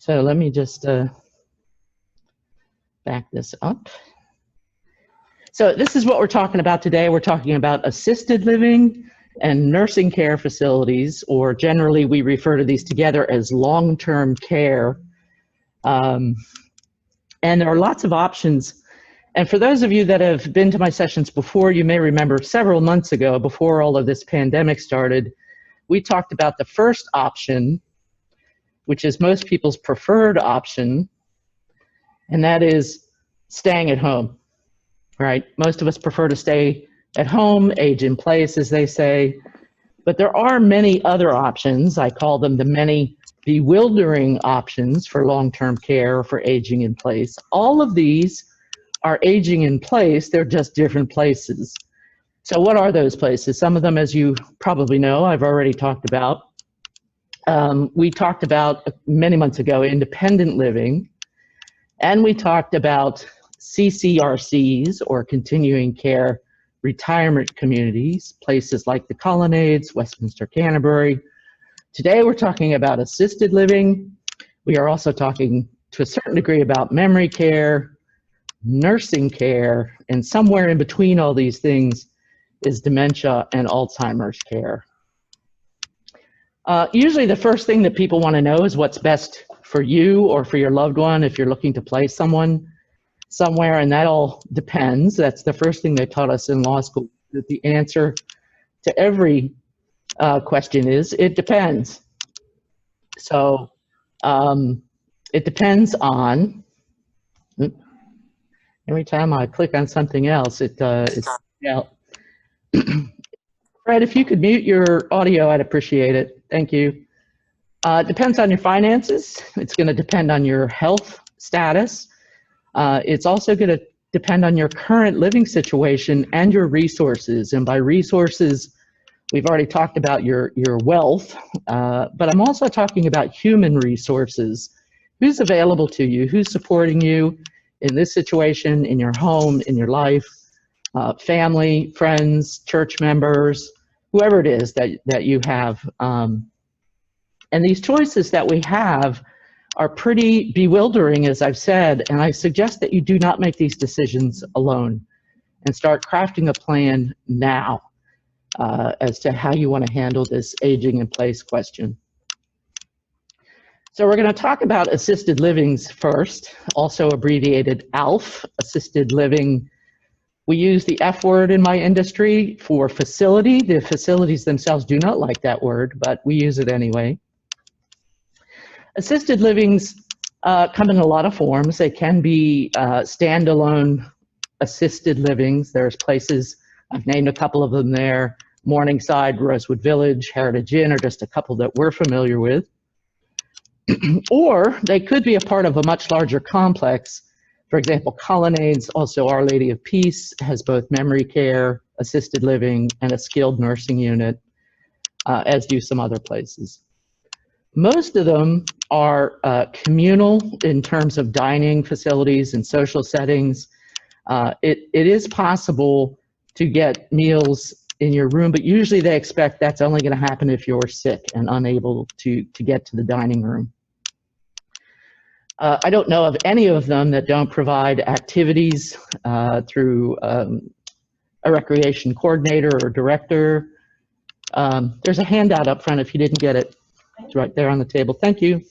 So let me just back this up. So this is what we're talking about today. We're talking about assisted living and nursing care facilities, or generally we refer to these together as long-term care. And there are lots of options. And for those of you that have been to my sessions before, you may remember several months ago, before all of this pandemic started, we talked about the first option, which is most people's preferred option, and that is staying at home, right? Most of us prefer to stay at home, age in place, as they say, but there are many other options. I call them the many bewildering options for long-term care, for aging in place. All of these are aging in place, they're just different places. So what are those places? Some of them, as you probably know, I've already talked about. We talked about many months ago independent living, and we talked about CCRCs, or continuing care retirement communities, places like the Colonnades, Westminster Canterbury. Today we're talking about assisted living. We are also talking to a certain degree about memory care, nursing care, and somewhere in between all these things is dementia and Alzheimer's care. Usually the first thing that people want to know is what's best for you or for your loved one if you're looking to place someone somewhere, and that all depends. That's the first thing they taught us in law school, that the answer to every question is, it depends. So it depends on, every time I click on something else, it's Fred, if you could mute your audio, I'd appreciate it. Thank you. It depends on your finances. It's going to depend on your health status. It's also going to depend on your current living situation and your resources. And by resources, we've already talked about your wealth, but I'm also talking about human resources. Who's available to you? Who's supporting you in this situation, in your home, in your life? Family, friends, church members, whoever it is that you have. And these choices that we have are pretty bewildering, as I've said, and I suggest that you do not make these decisions alone and start crafting a plan now as to how you want to handle this aging in place question. So we're going to talk about assisted livings first, also abbreviated ALF, assisted living. We use the F word in my industry for facility. The facilities themselves do not like that word, but we use it anyway. Assisted livings come in a lot of forms. They can be standalone assisted livings. There's places, I've named a couple of them there, Morningside, Rosewood Village, Heritage Inn are just a couple that we're familiar with. Or they could be a part of a much larger complex. For example, Colonnades, also Our Lady of Peace, has both memory care, assisted living, and a skilled nursing unit, as do some other places. Most of them are communal in terms of dining facilities and social settings. It is possible to get meals in your room, but usually they expect that's only going to happen if you're sick and unable to get to the dining room. I don't know of any of them that don't provide activities through a recreation coordinator or director. There's a handout up front if you didn't get it. It's right there on the table. Thank you.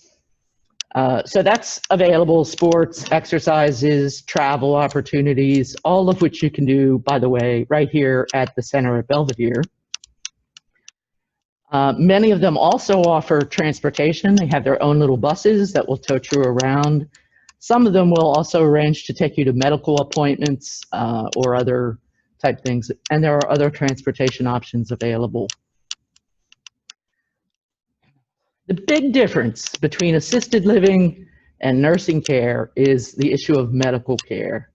So that's available: sports, exercises, travel opportunities, all of which you can do, by the way, right here at the center at Belvedere. Many of them also offer transportation. They have their own little buses that will tote you around. Some of them will also arrange to take you to medical appointments or other type things, and there are other transportation options available. The big difference between assisted living and nursing care is the issue of medical care.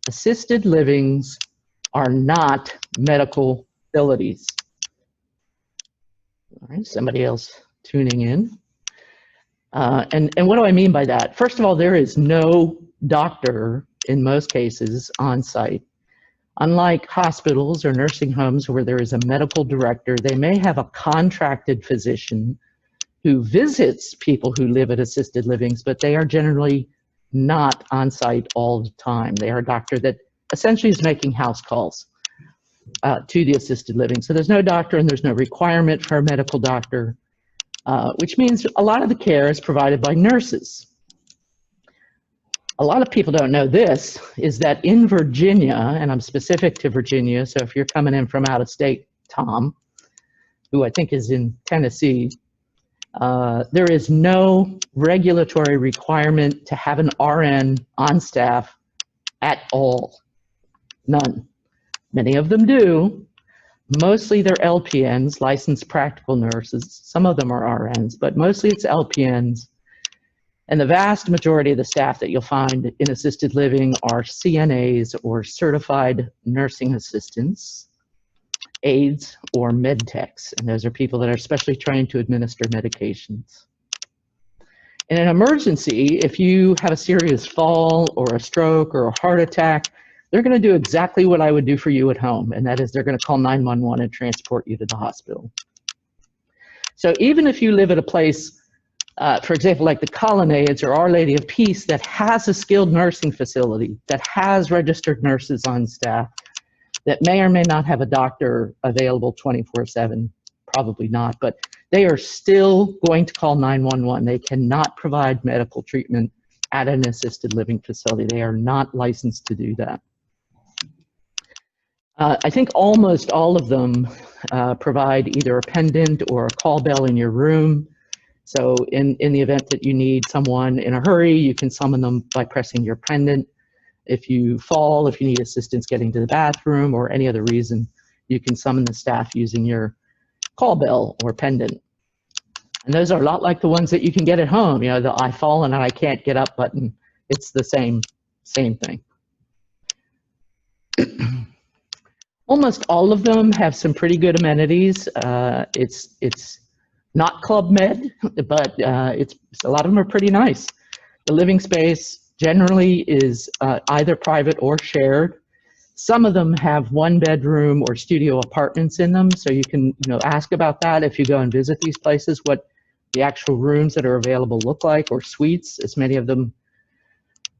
Assisted livings are not medical facilities. All right, somebody else tuning in. And what do I mean by that? First of all, there is no doctor in most cases on site. Unlike hospitals or nursing homes where there is a medical director, they may have a contracted physician who visits people who live at assisted livings, but they are generally not on site all the time. They are a doctor that essentially is making house calls to the assisted living. So there's no doctor and there's no requirement for a medical doctor, which means a lot of the care is provided by nurses. A lot of people don't know this, is that in Virginia, and I'm specific to Virginia, so if you're coming in from out of state, Tom, who I think is in Tennessee, there is no regulatory requirement to have an RN on staff at all. None. Many of them do. Mostly they're LPNs, licensed practical nurses. Some of them are RNs, but mostly it's LPNs. And the vast majority of the staff that you'll find in assisted living are CNAs or certified nursing assistants, aides, or med techs. And those are people that are specially trained to administer medications. In an emergency, if you have a serious fall or a stroke or a heart attack, they're going to do exactly what I would do for you at home, and that is they're going to call 911 and transport you to the hospital. So even if you live at a place, for example, like the Colonnades or Our Lady of Peace, that has a skilled nursing facility, that has registered nurses on staff, that may or may not have a doctor available 24/7, probably not, but they are still going to call 911. They cannot provide medical treatment at an assisted living facility. They are not licensed to do that. I think almost all of them provide either a pendant or a call bell in your room. So in the event that you need someone in a hurry, you can summon them by pressing your pendant. If you fall, if you need assistance getting to the bathroom or any other reason, you can summon the staff using your call bell or pendant. And those are a lot like the ones that you can get at home. You know, the I fallen and I can't get up button. It's the same thing. Almost all of them have some pretty good amenities. It's not Club Med, but a lot of them are pretty nice. The living space generally is either private or shared. Some of them have one bedroom or studio apartments in them, so you can ask about that if you go and visit these places, what the actual rooms that are available look like, or suites, as many of them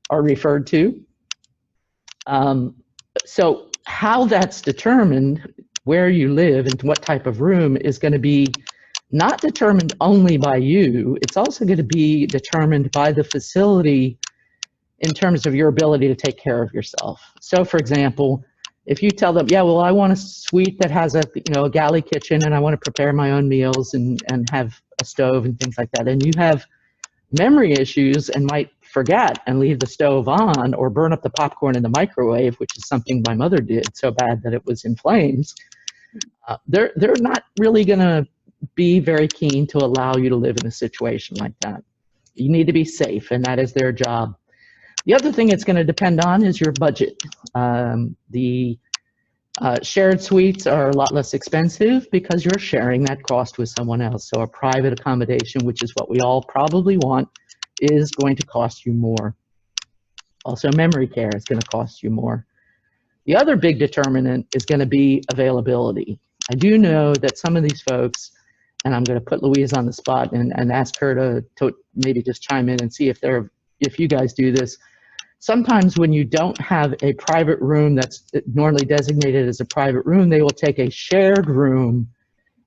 are referred to. So how that's determined, where you live and what type of room, is going to be not determined only by you. It's also going to be determined by the facility in terms of your ability to take care of yourself. So for example, if you tell them, yeah, well, I want a suite that has a galley kitchen and I want to prepare my own meals and have a stove and things like that, and you have memory issues and might forget and leave the stove on or burn up the popcorn in the microwave, which is something my mother did so bad that it was in flames, they're not really going to be very keen to allow you to live in a situation like that. You need to be safe, and that is their job. The other thing it's going to depend on is your budget. The shared suites are a lot less expensive because you're sharing that cost with someone else. So a private accommodation, which is what we all probably want, is going to cost you more. Also, memory care is going to cost you more. The other big determinant is going to be availability. I do know that some of these folks, and I'm going to put Louise on the spot and ask her to maybe just chime in and see if you guys do this. Sometimes when you don't have a private room that's normally designated as a private room, they will take a shared room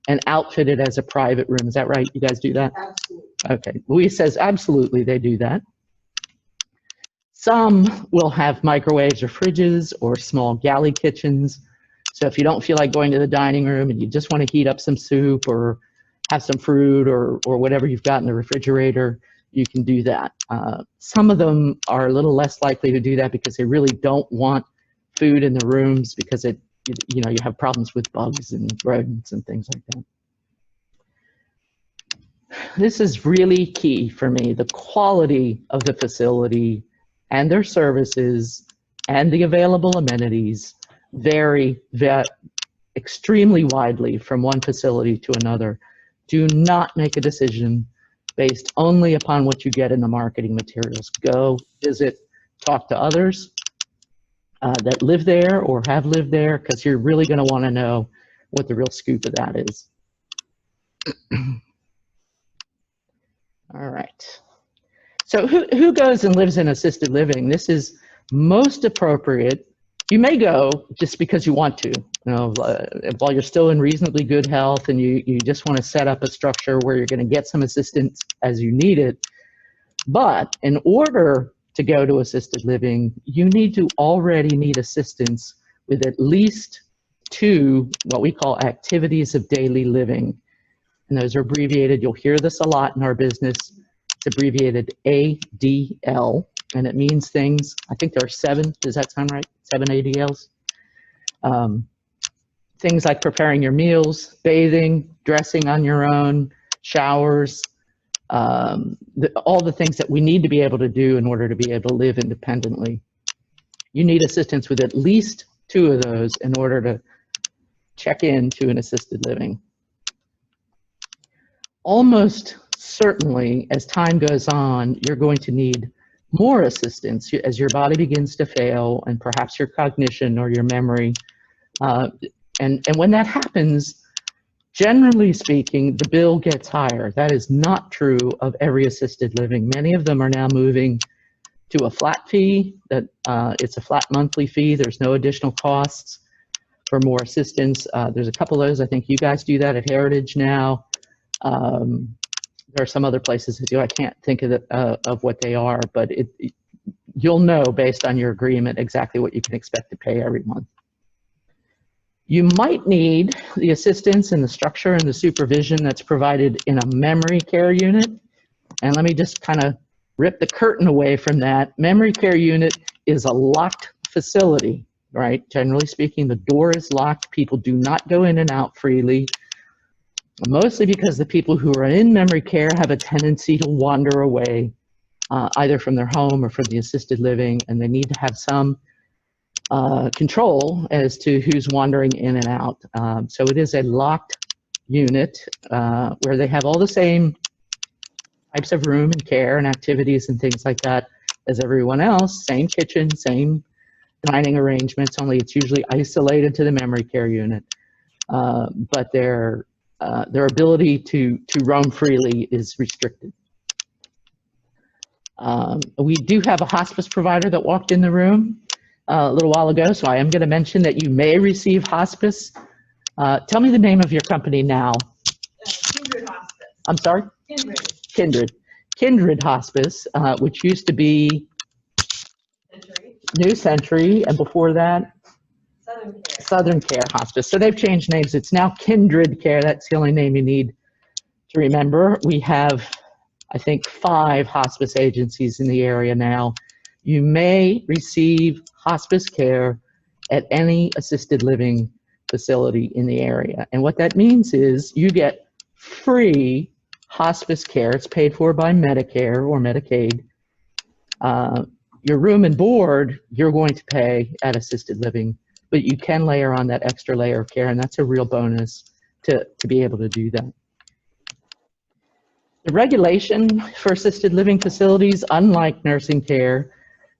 and outfit it as a private room. Is that right? You guys do that? Absolutely. Okay. Louise says absolutely they do that. Some will have microwaves or fridges or small galley kitchens. So if you don't feel like going to the dining room and you just want to heat up some soup or have some fruit or whatever you've got in the refrigerator, you can do that. Some of them are a little less likely to do that because they really don't want food in the rooms because you have problems with bugs and rodents and things like that. This is really key for me. The quality of the facility and their services and the available amenities vary extremely widely from one facility to another. Do not make a decision based only upon what you get in the marketing materials. Go visit, talk to others that live there or have lived there, because you're really going to want to know what the real scoop of that is. All right. So who goes and lives in assisted living? This is most appropriate. You may go just because you want to, while you're still in reasonably good health and you just want to set up a structure where you're going to get some assistance as you need it. But in order to go to assisted living, you already need assistance with at least 2, what we call activities of daily living. And those are abbreviated. You'll hear this a lot in our business. It's abbreviated ADL, and it means things. I think there are 7. Does that sound right? 7 ADLs. Things like preparing your meals, bathing, dressing on your own, showers, all the things that we need to be able to do in order to be able to live independently. You need assistance with at least 2 of those in order to check into an assisted living. Almost certainly, as time goes on, you're going to need more assistance as your body begins to fail and perhaps your cognition or your memory. And when that happens, generally speaking, the bill gets higher. That is not true of every assisted living. Many of them are now moving to a flat fee, that it's a flat monthly fee. There's no additional costs for more assistance. There's a couple of those. I think you guys do that at Heritage now. There are some other places that do. I can't think of what they are, but you'll know based on your agreement exactly what you can expect to pay every month. You might need the assistance and the structure and the supervision that's provided in a memory care unit. And let me just kind of rip the curtain away from that. Memory care unit is a locked facility, right? Generally speaking, the door is locked. People do not go in and out freely, mostly because the people who are in memory care have a tendency to wander away, either from their home or from the assisted living, and they need to have some control as to who's wandering in and out. So it is a locked unit where they have all the same types of room and care and activities and things like that as everyone else. Same kitchen, same dining arrangements, only it's usually isolated to the memory care unit. But their ability to roam freely is restricted. We do have a hospice provider that walked in the room a little while ago, so I am going to mention that you may receive hospice. Tell me the name of your company now. Kindred Hospice. I'm sorry? Kindred. Kindred Hospice, which used to be New Century, and before that? Southern Care Hospice. So they've changed names. It's now Kindred Care. That's the only name you need to remember. We have, I think, 5 hospice agencies in the area now. You may receive hospice care at any assisted living facility in the area. And what that means is you get free hospice care. It's paid for by Medicare or Medicaid. Your room and board, you're going to pay at assisted living, but you can layer on that extra layer of care, and that's a real bonus to be able to do that. The regulation for assisted living facilities, unlike nursing care,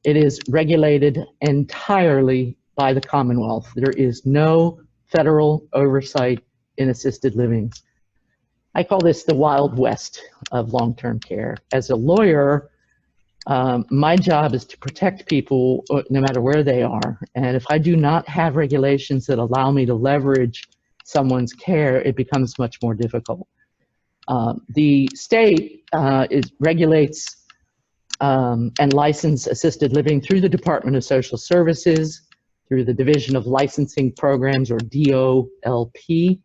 it is regulated entirely by the Commonwealth. There is no federal oversight in assisted living. I call this the Wild West of long-term care. As a lawyer, my job is to protect people no matter where they are. And if I do not have regulations that allow me to leverage someone's care, it becomes much more difficult. The state regulates and license assisted living through the Department of Social Services, through the Division of Licensing Programs, or DOLP.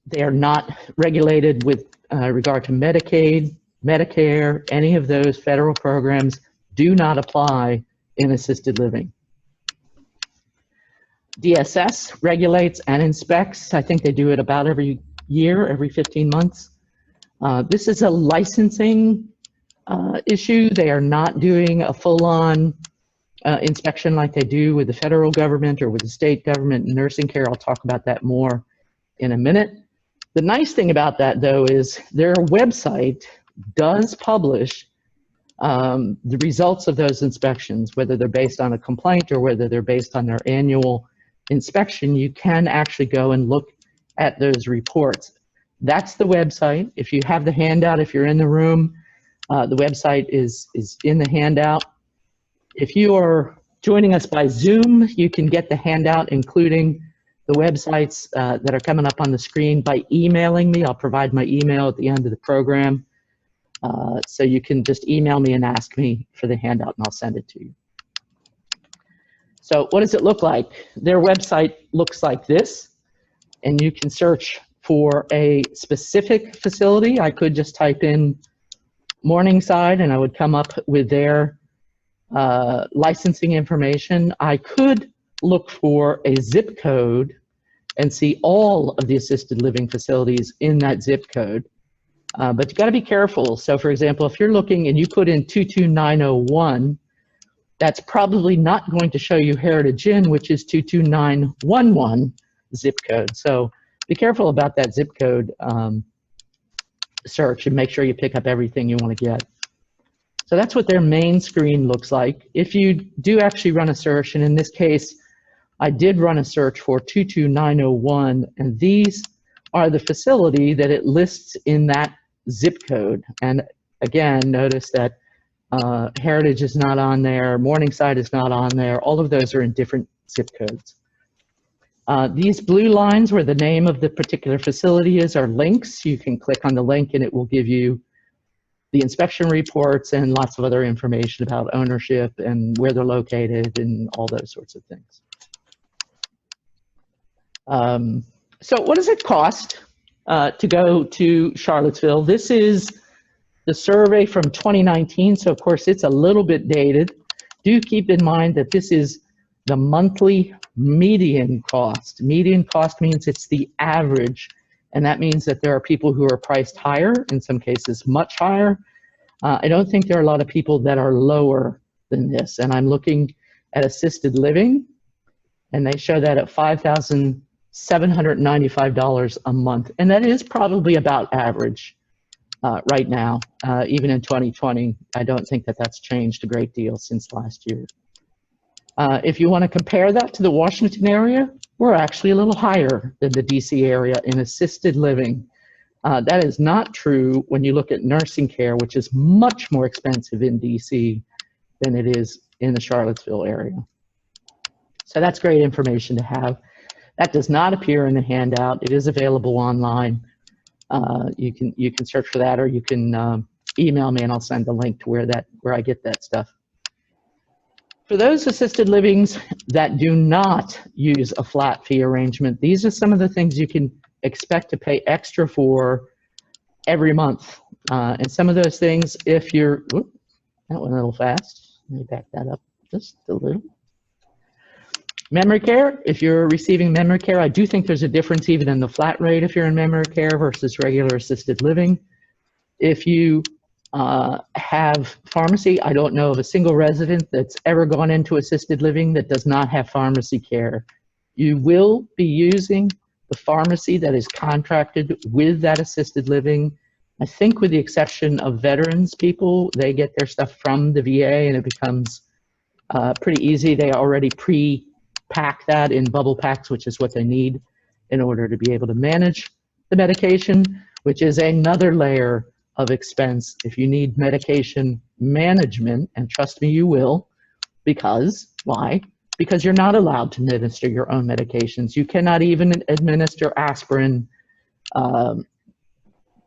They are not regulated with regard to Medicaid, Medicare. Any of those federal programs do not apply in assisted living. DSS regulates and inspects. I think they do it about every year, every 15 months. This is a licensing issue. They are not doing a full-on inspection like they do with the federal government or with the state government in nursing care. I'll talk about that more in a minute. The nice thing about that, though, is their website does publish the results of those inspections, whether they're based on a complaint or whether they're based on their annual inspection. You can actually go and look at those reports. That's the website. If you have the handout, if you're in the room, the website is in the handout. If you are joining us by Zoom, you can get the handout, including the websites that are coming up on the screen, by emailing me. I'll provide my email at the end of the program. So you can just email me and ask me for the handout, and I'll send it to you. So what does it look like? Their website looks like this, and you can search for a specific facility. I could just type in Morningside, and I would come up with their licensing information. I could look for a zip code and see all of the assisted living facilities in that zip code. But you got to be careful. So for example, if you're looking and you put in 22901, that's probably not going to show you Heritage Inn, which is 22911 zip code. So be careful about that zip code search and make sure you pick up everything you want to get. So that's what their main screen looks like. If you do actually run a search, and in this case, I did run a search for 22901, and these are the facility that it lists in that zip code. And again, notice that Heritage is not on there, Morningside is not on there. All of those are in different zip codes. These blue lines where the name of the particular facility is are links. You can click on the link and it will give you the inspection reports and lots of other information about ownership and where they're located and all those sorts of things. So what does it cost to go to Charlottesville? This is the survey from 2019, so of course it's a little bit dated. Do keep in mind that this is the monthly median cost. Median cost means it's the average, and that means that there are people who are priced higher, in some cases much higher. I don't think there are a lot of people that are lower than this, and I'm looking at assisted living, and they show that at $5,795 a month, and that is probably about average right now. Even in 2020, I don't think that that's changed a great deal since last year. If you want to compare that to the Washington area, we're actually a little higher than the DC area in assisted living. That is not true when you look at nursing care, which is much more expensive in DC than it is in the Charlottesville area. So that's great information to have. That does not appear in the handout. It is available online. You can search for that, or you can email me and I'll send a link to where I get that stuff. For those assisted livings that do not use a flat fee arrangement, these are some of the things you can expect to pay extra for every month. And some of those things, if you're, whoop, that went a little fast. Let me back that up just a little. Memory care, if you're receiving memory care, I do think there's a difference even in the flat rate if you're in memory care versus regular assisted living. If you have pharmacy, I don't know of a single resident that's ever gone into assisted living that does not have pharmacy care. You will be using the pharmacy that is contracted with that assisted living. I think with the exception of veterans people, they get their stuff from the VA and it becomes pretty easy. They already pre-pack that in bubble packs, which is what they need in order to be able to manage the medication, which is another layer of expense if you need medication management, and trust me, you will, because, why? Because you're not allowed to administer your own medications. You cannot even administer aspirin,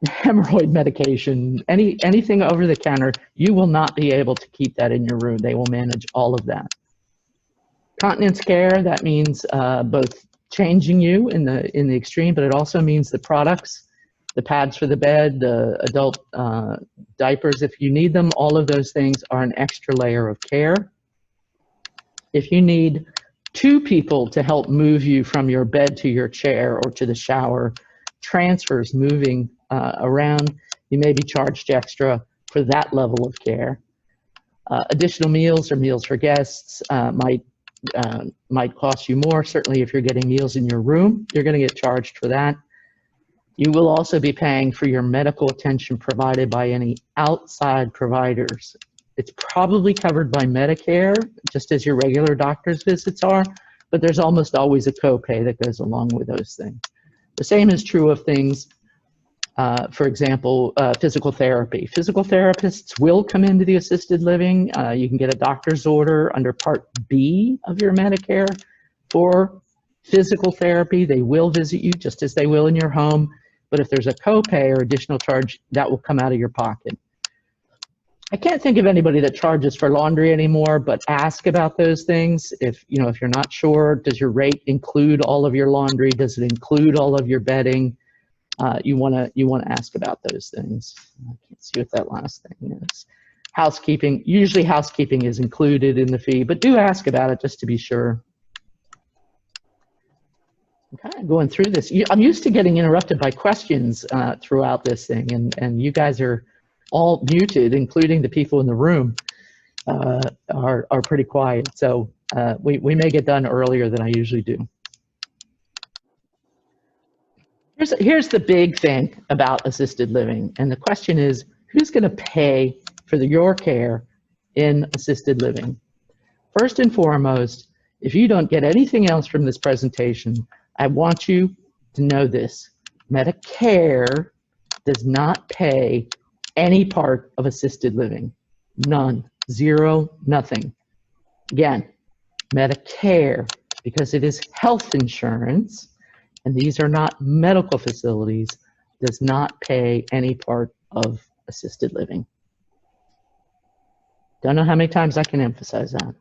hemorrhoid medication, anything over the counter. You will not be able to keep that in your room. They will manage all of that. Continence care, that means both changing you in the extreme, but it also means the products, the pads for the bed, the adult diapers, if you need them. All of those things are an extra layer of care. If you need 2 people to help move you from your bed to your chair or to the shower, transfers, moving around, you may be charged extra for that level of care. Additional meals or meals for guests might cost you more. Certainly if you're getting meals in your room, you're going to get charged for that. You will also be paying for your medical attention provided by any outside providers. It's probably covered by Medicare, just as your regular doctor's visits are, but there's almost always a copay that goes along with those things. The same is true of things For example, physical therapy. Physical therapists will come into the assisted living. You can get a doctor's order under Part B of your Medicare for physical therapy. They will visit you just as they will in your home. But if there's a copay or additional charge, that will come out of your pocket. I can't think of anybody that charges for laundry anymore, but ask about those things. If you're not sure, does your rate include all of your laundry? Does it include all of your bedding? You want to ask about those things. I can't see what that last thing is. Housekeeping. Usually housekeeping is included in the fee, but do ask about it just to be sure. I'm kind of going through this. I'm used to getting interrupted by questions throughout this thing, and you guys are all muted, including the people in the room, are pretty quiet. So we may get done earlier than I usually do. Here's the big thing about assisted living, and the question is, who's going to pay for your care in assisted living? First and foremost, if you don't get anything else from this presentation, I want you to know this. Medicare does not pay any part of assisted living. None. Zero. Nothing. Again, Medicare, because it is health insurance, and these are not medical facilities, does not pay any part of assisted living. Don't know how many times I can emphasize that.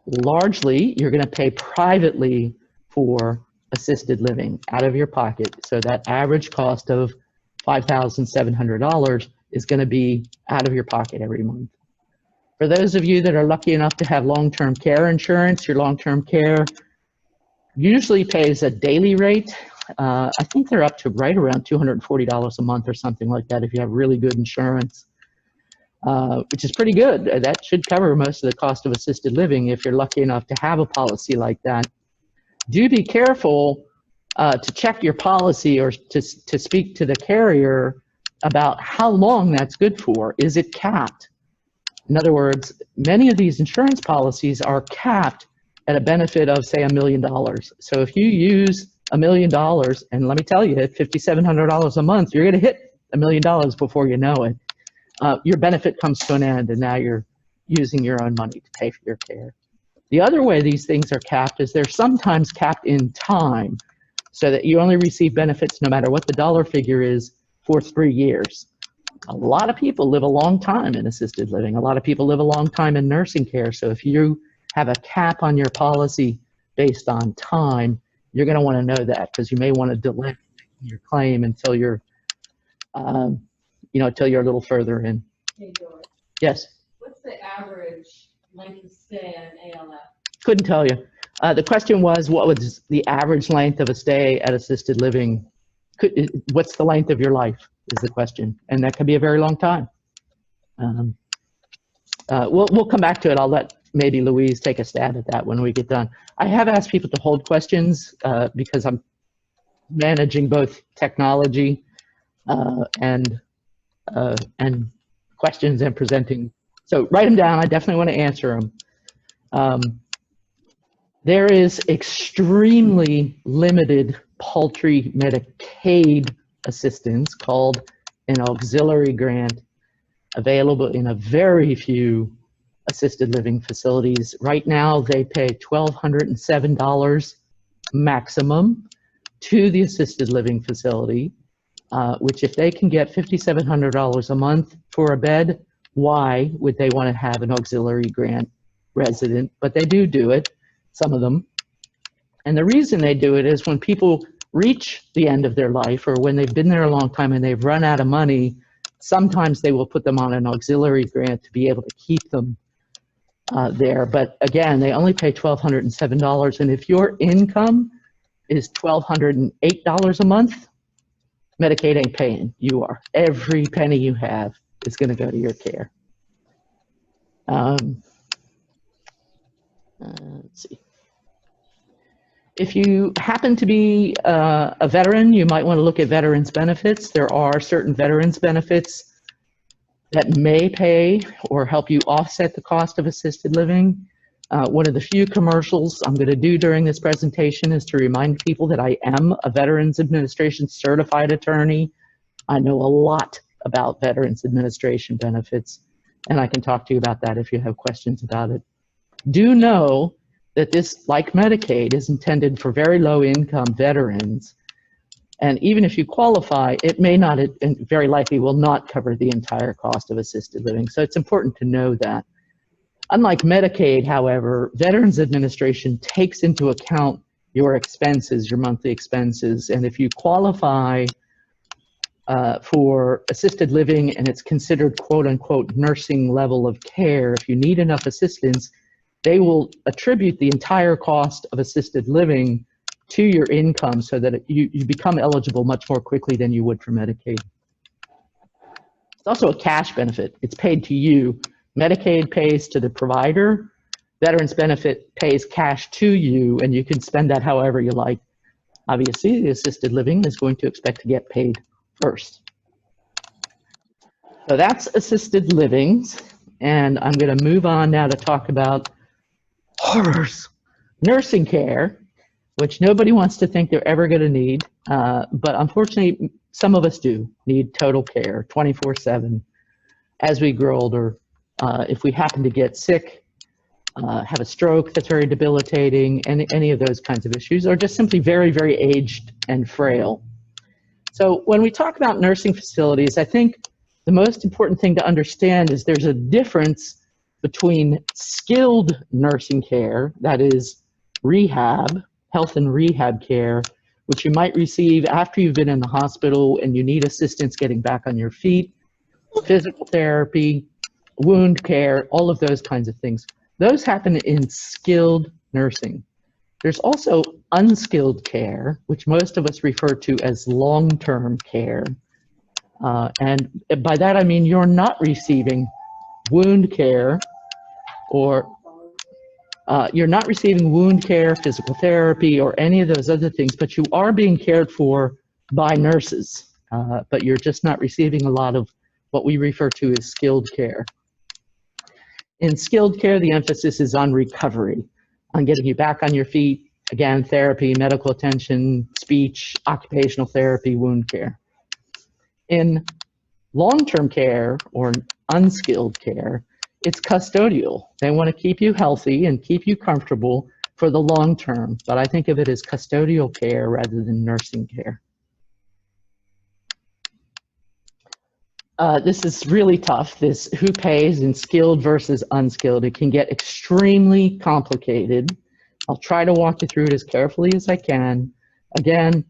Largely, you're going to pay privately for assisted living out of your pocket. So that average cost of $5,700 is going to be out of your pocket every month. For those of you that are lucky enough to have long-term care insurance, your long-term care usually pays a daily rate. I think they're up to right around $240 a month or something like that if you have really good insurance, which is pretty good. That should cover most of the cost of assisted living if you're lucky enough to have a policy like that. Do be careful to check your policy or to speak to the carrier about how long that's good for. Is it capped? In other words, many of these insurance policies are capped at a benefit of, say, $1 million. So if you use $1 million, and let me tell you, at $5,700 a month, you're going to hit $1 million before you know it. Your benefit comes to an end, and now you're using your own money to pay for your care. The other way these things are capped is they're sometimes capped in time, so that you only receive benefits no matter what the dollar figure is for 3 years. A lot of people live a long time in assisted living. A lot of people live a long time in nursing care. So if you have a cap on your policy based on time, you're going to want to know that, because you may want to delay your claim until you're, until you're a little further in. Hey, Doris. Yes. What's the average length of stay in ALF? Couldn't tell you. The question was, what was the average length of a stay at assisted living? What's the length of your life is the question, and that could be a very long time. We'll come back to it. I'll let maybe Louise take a stab at that when we get done. I have asked people to hold questions because I'm managing both technology and questions and presenting. So write them down. I definitely want to answer them. There is extremely limited paltry Medicaid assistance called an auxiliary grant available in a very few assisted living facilities. Right now, they pay $1,207 maximum to the assisted living facility, which if they can get $5,700 a month for a bed, why would they want to have an auxiliary grant resident? But they do it, some of them. And the reason they do it is when people reach the end of their life, or when they've been there a long time and they've run out of money, sometimes they will put them on an auxiliary grant to be able to keep them there. But again, they only pay $1,207. And if your income is $1,208 a month, Medicaid ain't paying. You are. Every penny you have is going to go to your care. Let's see. If you happen to be a veteran, you might want to look at veterans benefits. There are certain veterans benefits that may pay or help you offset the cost of assisted living. One of the few commercials I'm going to do during this presentation is to remind people that I am a Veterans Administration certified attorney. I know a lot about Veterans Administration benefits, and I can talk to you about that if you have questions about it. Do know that this, like Medicaid, is intended for very low-income veterans, and even if you qualify, it may not, and very likely will not cover the entire cost of assisted living. So it's important to know that. Unlike Medicaid, however, Veterans Administration takes into account your expenses, your monthly expenses, and if you qualify for assisted living and it's considered quote-unquote nursing level of care, if you need enough assistance, they will attribute the entire cost of assisted living to your income so that you become eligible much more quickly than you would for Medicaid. It's also a cash benefit. It's paid to you. Medicaid pays to the provider. Veterans benefit pays cash to you, and you can spend that however you like. Obviously, the assisted living is going to expect to get paid first. So that's assisted livings, and I'm going to move on now to talk about horrors. Nursing care, which nobody wants to think they're ever going to need, but unfortunately, some of us do need total care 24/7 as we grow older. If we happen to get sick, have a stroke that's very debilitating, and any of those kinds of issues, or just simply very, very aged and frail. So when we talk about nursing facilities, I think the most important thing to understand is there's a difference between skilled nursing care, that is rehab, health and rehab care, which you might receive after you've been in the hospital and you need assistance getting back on your feet, physical therapy, wound care, all of those kinds of things. Those happen in skilled nursing. There's also unskilled care, which most of us refer to as long-term care. And by that I mean you're not receiving wound care or you're not receiving wound care, physical therapy, or any of those other things, but you are being cared for by nurses, but you're just not receiving a lot of what we refer to as skilled care. In skilled care, the emphasis is on recovery, on getting you back on your feet, again, therapy, medical attention, speech, occupational therapy, wound care. In long-term care or unskilled care, it's custodial. They want to keep you healthy and keep you comfortable for the long term, but I think of it as custodial care rather than nursing care. This is really tough, this who pays in skilled versus unskilled. It can get extremely complicated. I'll try to walk you through it as carefully as I can. Again,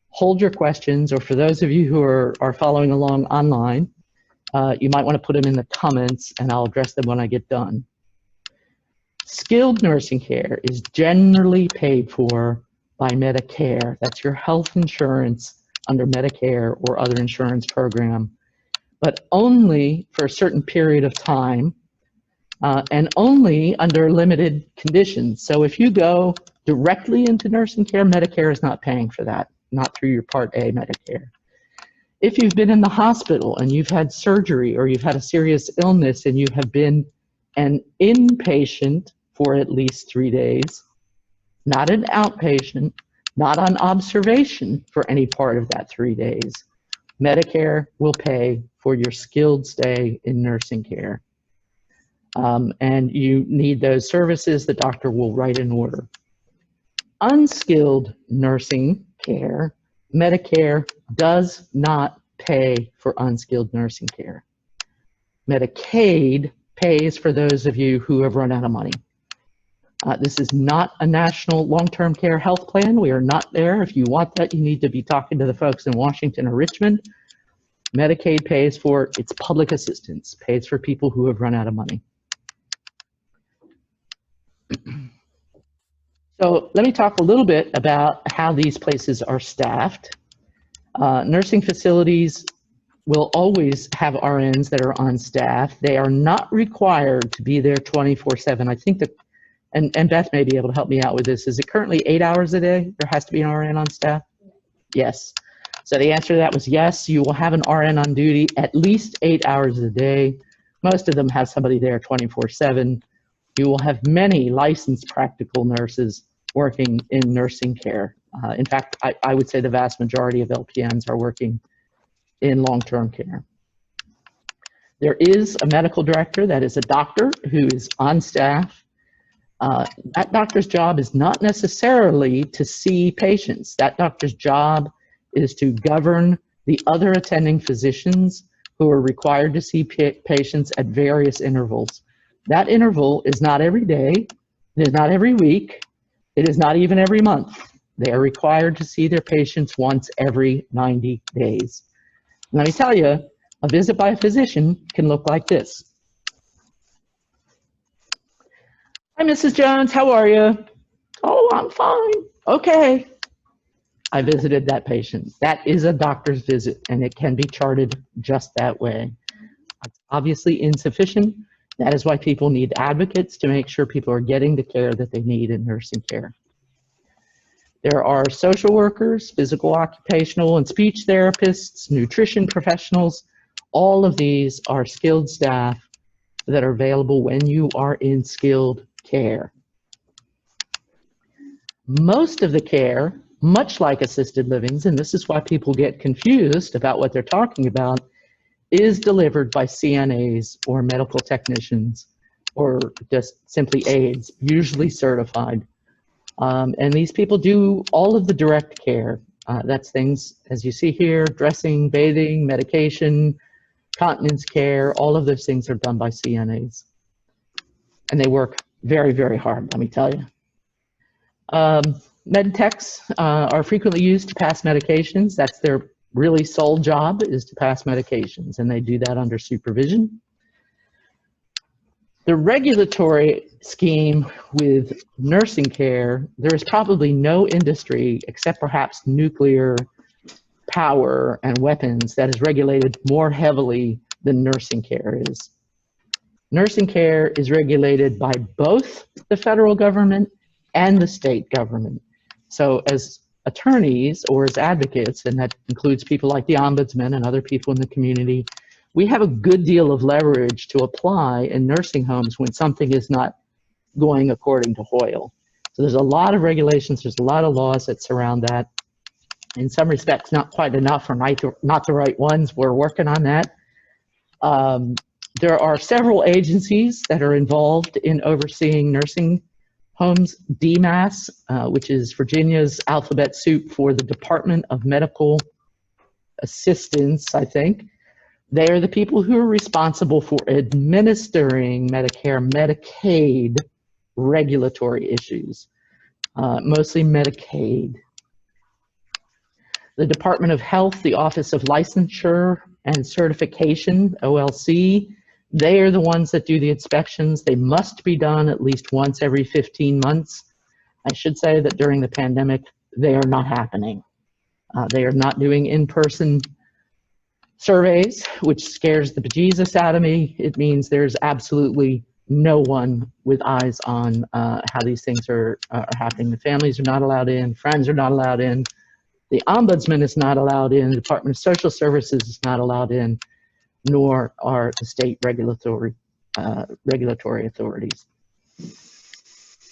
hold your questions, or for those of you who are following along online, you might want to put them in the comments and I'll address them when I get done. Skilled nursing care is generally paid for by Medicare. That's your health insurance under Medicare or other insurance program, but only for a certain period of time and only under limited conditions. So if you go directly into nursing care, Medicare is not paying for that, not through your Part A Medicare. If you've been in the hospital and you've had surgery or you've had a serious illness and you have been an inpatient for at least 3 days, not an outpatient, not on observation for any part of that 3 days, Medicare will pay for your skilled stay in nursing care. And you need those services, the doctor will write an order. Unskilled nursing care, Medicare does not pay for unskilled nursing care. Medicaid pays for those of you who have run out of money. This is not a national long-term care health plan. We are not there. If you want that, you need to be talking to the folks in Washington or Richmond. Medicaid pays for its public assistance, pays for people who have run out of money. So let me talk a little bit about how these places are staffed. Nursing facilities will always have RNs that are on staff. They are not required to be there 24/7. I think that, and Beth may be able to help me out with this, is it currently 8 hours a day? There has to be an RN on staff? Yes. So the answer to that was yes, you will have an RN on duty at least 8 hours a day. Most of them have somebody there 24/7. You will have many licensed practical nurses working in nursing care. In fact, I would say the vast majority of LPNs are working in long-term care. There is a medical director that is a doctor who is on staff. That doctor's job is not necessarily to see patients. That doctor's job is to govern the other attending physicians who are required to see patients at various intervals. That interval is not every day, it is not every week, it is not even every month. They are required to see their patients once every 90 days. Let me tell you, a visit by a physician can look like this. Hi, Mrs. Jones, how are you? Oh, I'm fine. Okay. I visited that patient. That is a doctor's visit, and it can be charted just that way. It's obviously insufficient. That is why people need advocates to make sure people are getting the care that they need in nursing care. There are social workers, physical, occupational, and speech therapists, nutrition professionals. All of these are skilled staff that are available when you are in skilled care. Most of the care, much like assisted livings, and this is why people get confused about what they're talking about, is delivered by CNAs or medical technicians or just simply aides, usually certified. And these people do all of the direct care. That's things, as you see here, dressing, bathing, medication, continence care, all of those things are done by CNAs. And they work very, very hard, let me tell you. Med techs are frequently used to pass medications. That's their really sole job, is to pass medications, and they do that under supervision. The regulatory scheme with nursing care, there is probably no industry except perhaps nuclear power and weapons that is regulated more heavily than nursing care is. Nursing care is regulated by both the federal government and the state government. So as attorneys or as advocates, and that includes people like the ombudsman and other people in the community, we have a good deal of leverage to apply in nursing homes when something is not going according to Hoyle. So there's a lot of regulations, there's a lot of laws that surround that. In some respects, not quite enough or not the right ones. We're working on that. There are several agencies that are involved in overseeing nursing homes. DMAS, which is Virginia's alphabet soup for the Department of Medical Assistance, I think. They are the people who are responsible for administering Medicare, Medicaid regulatory issues, mostly Medicaid. The Department of Health, the Office of Licensure and Certification, OLC, they are the ones that do the inspections. They must be done at least once every 15 months. I should say that during the pandemic, they are not happening. They are not doing in-person surveys, which scares the bejesus out of me. It means there's absolutely no one with eyes on how these things are happening. The families are not allowed in, friends are not allowed in, the ombudsman is not allowed in, the Department of Social Services is not allowed in, nor are the state regulatory authorities.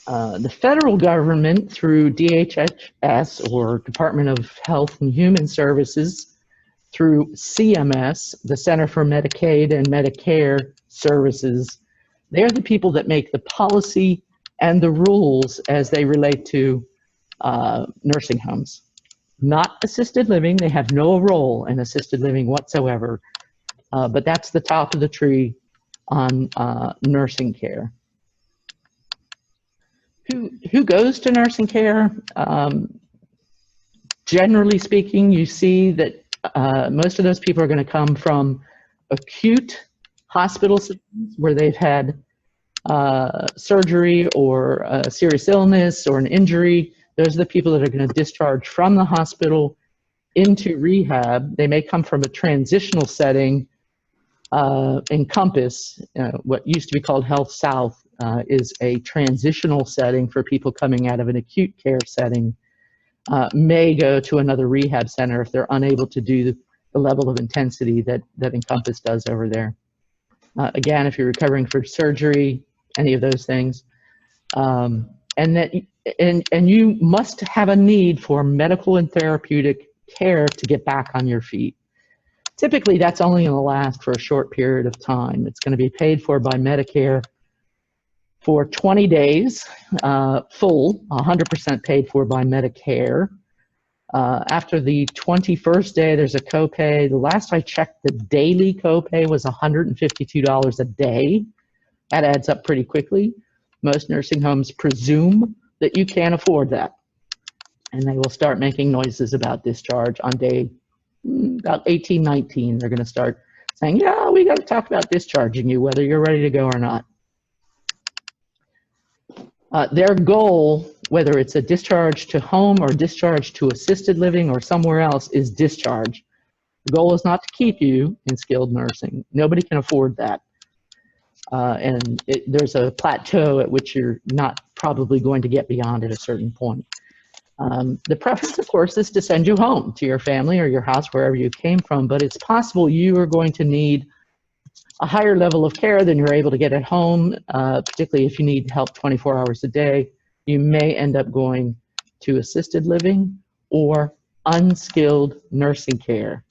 The federal government, through DHHS, or Department of Health and Human Services, through CMS, the Center for Medicaid and Medicare Services, they're the people that make the policy and the rules as they relate to nursing homes. Not assisted living. They have no role in assisted living whatsoever, but that's the top of the tree on nursing care. Who goes to nursing care? Generally speaking, you see that most of those people are going to come from acute hospital systems where they've had surgery or a serious illness or an injury. Those are the people that are going to discharge from the hospital into rehab. They may come from a transitional setting. Encompass, what used to be called Health South, is a transitional setting for people coming out of an acute care setting. May go to another rehab center if they're unable to do the level of intensity that Encompass does over there. Again, if you're recovering from surgery, any of those things. And you must have a need for medical and therapeutic care to get back on your feet. Typically, that's only going to last for a short period of time. It's going to be paid for by Medicare for 20 days, full, 100% paid for by Medicare. After the 21st day, there's a copay. The last I checked, the daily copay was $152 a day. That adds up pretty quickly. Most nursing homes presume that you can't afford that, and they will start making noises about discharge on day about 18, 19. They're going to start saying, yeah, we got to talk about discharging you, whether you're ready to go or not. Their goal, whether it's a discharge to home or discharge to assisted living or somewhere else, is discharge. The goal is not to keep you in skilled nursing. Nobody can afford that. And there's a plateau at which you're not probably going to get beyond at a certain point. The preference, of course, is to send you home to your family or your house, wherever you came from, but it's possible you are going to need a higher level of care than you're able to get at home, particularly if you need help 24 hours a day. You may end up going to assisted living or unskilled nursing care.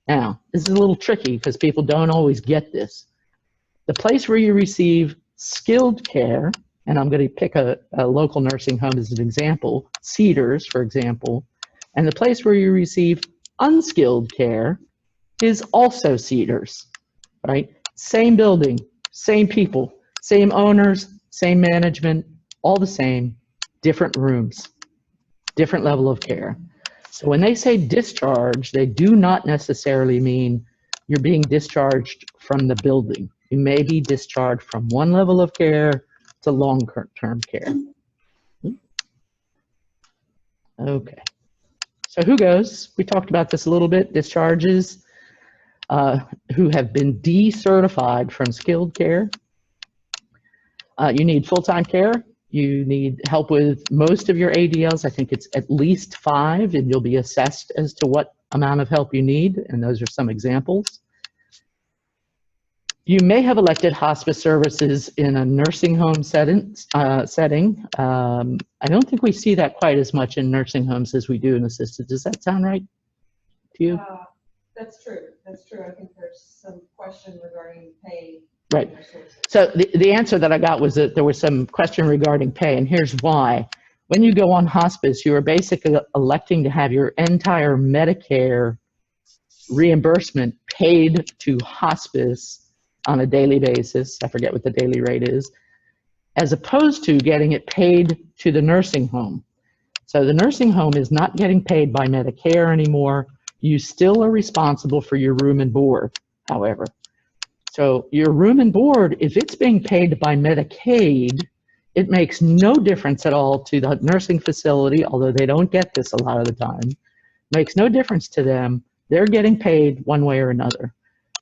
Now, this is a little tricky because people don't always get this. The place where you receive skilled care, and I'm going to pick a local nursing home as an example, Cedars, for example, and the place where you receive unskilled care is also Cedars, right? Same building, same people, same owners, same management, all the same, different rooms, different level of care. So when they say discharge, they do not necessarily mean you're being discharged from the building. You may be discharged from one level of care to long-term care. Okay, so who goes? We talked about this a little bit. Discharges who have been decertified from skilled care. You need full-time care. You need help with most of your ADLs. I think it's at least 5, and you'll be assessed as to what amount of help you need, and those are some examples. You may have elected hospice services in a nursing home setting. I don't think we see that quite as much in nursing homes as we do in assisted. Does that sound right to you? That's true. That's true. I think there's some question regarding pay. Right. So the answer that I got was that there was some question regarding pay, and here's why. When you go on hospice, you are basically electing to have your entire Medicare reimbursement paid to hospice on a daily basis. I forget what the daily rate is, as opposed to getting it paid to the nursing home. So the nursing home is not getting paid by Medicare anymore. You still are responsible for your room and board, however. So your room and board, if it's being paid by Medicaid, it makes no difference at all to the nursing facility, although they don't get this a lot of the time. Makes no difference to them. They're getting paid one way or another.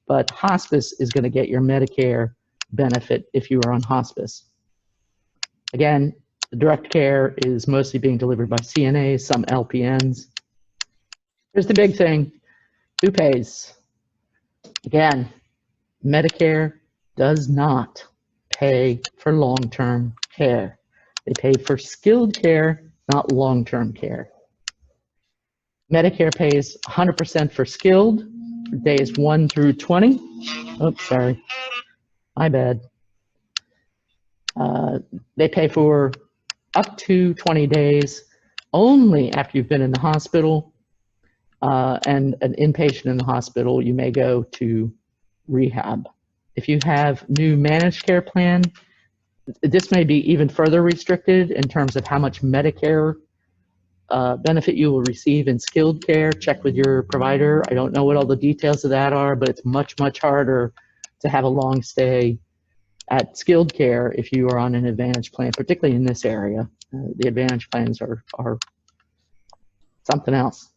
But hospice is going to get your Medicare benefit if you are on hospice. Again, the direct care is mostly being delivered by CNAs, some LPNs. Here's the big thing. Who pays? Again, Medicare does not pay for long-term care. They pay for skilled care, not long-term care. Medicare pays 100% for skilled for days 1 through 20. Oops, sorry. My bad. They pay for up to 20 days only after you've been in the hospital, and an inpatient in the hospital. You may go to rehab. If you have new managed care plan, this may be even further restricted in terms of how much Medicare benefit you will receive in skilled care. Check with your provider. I don't know what all the details of that are, but it's much, much harder to have a long stay at skilled care if you are on an Advantage plan, particularly in this area. The Advantage plans are something else.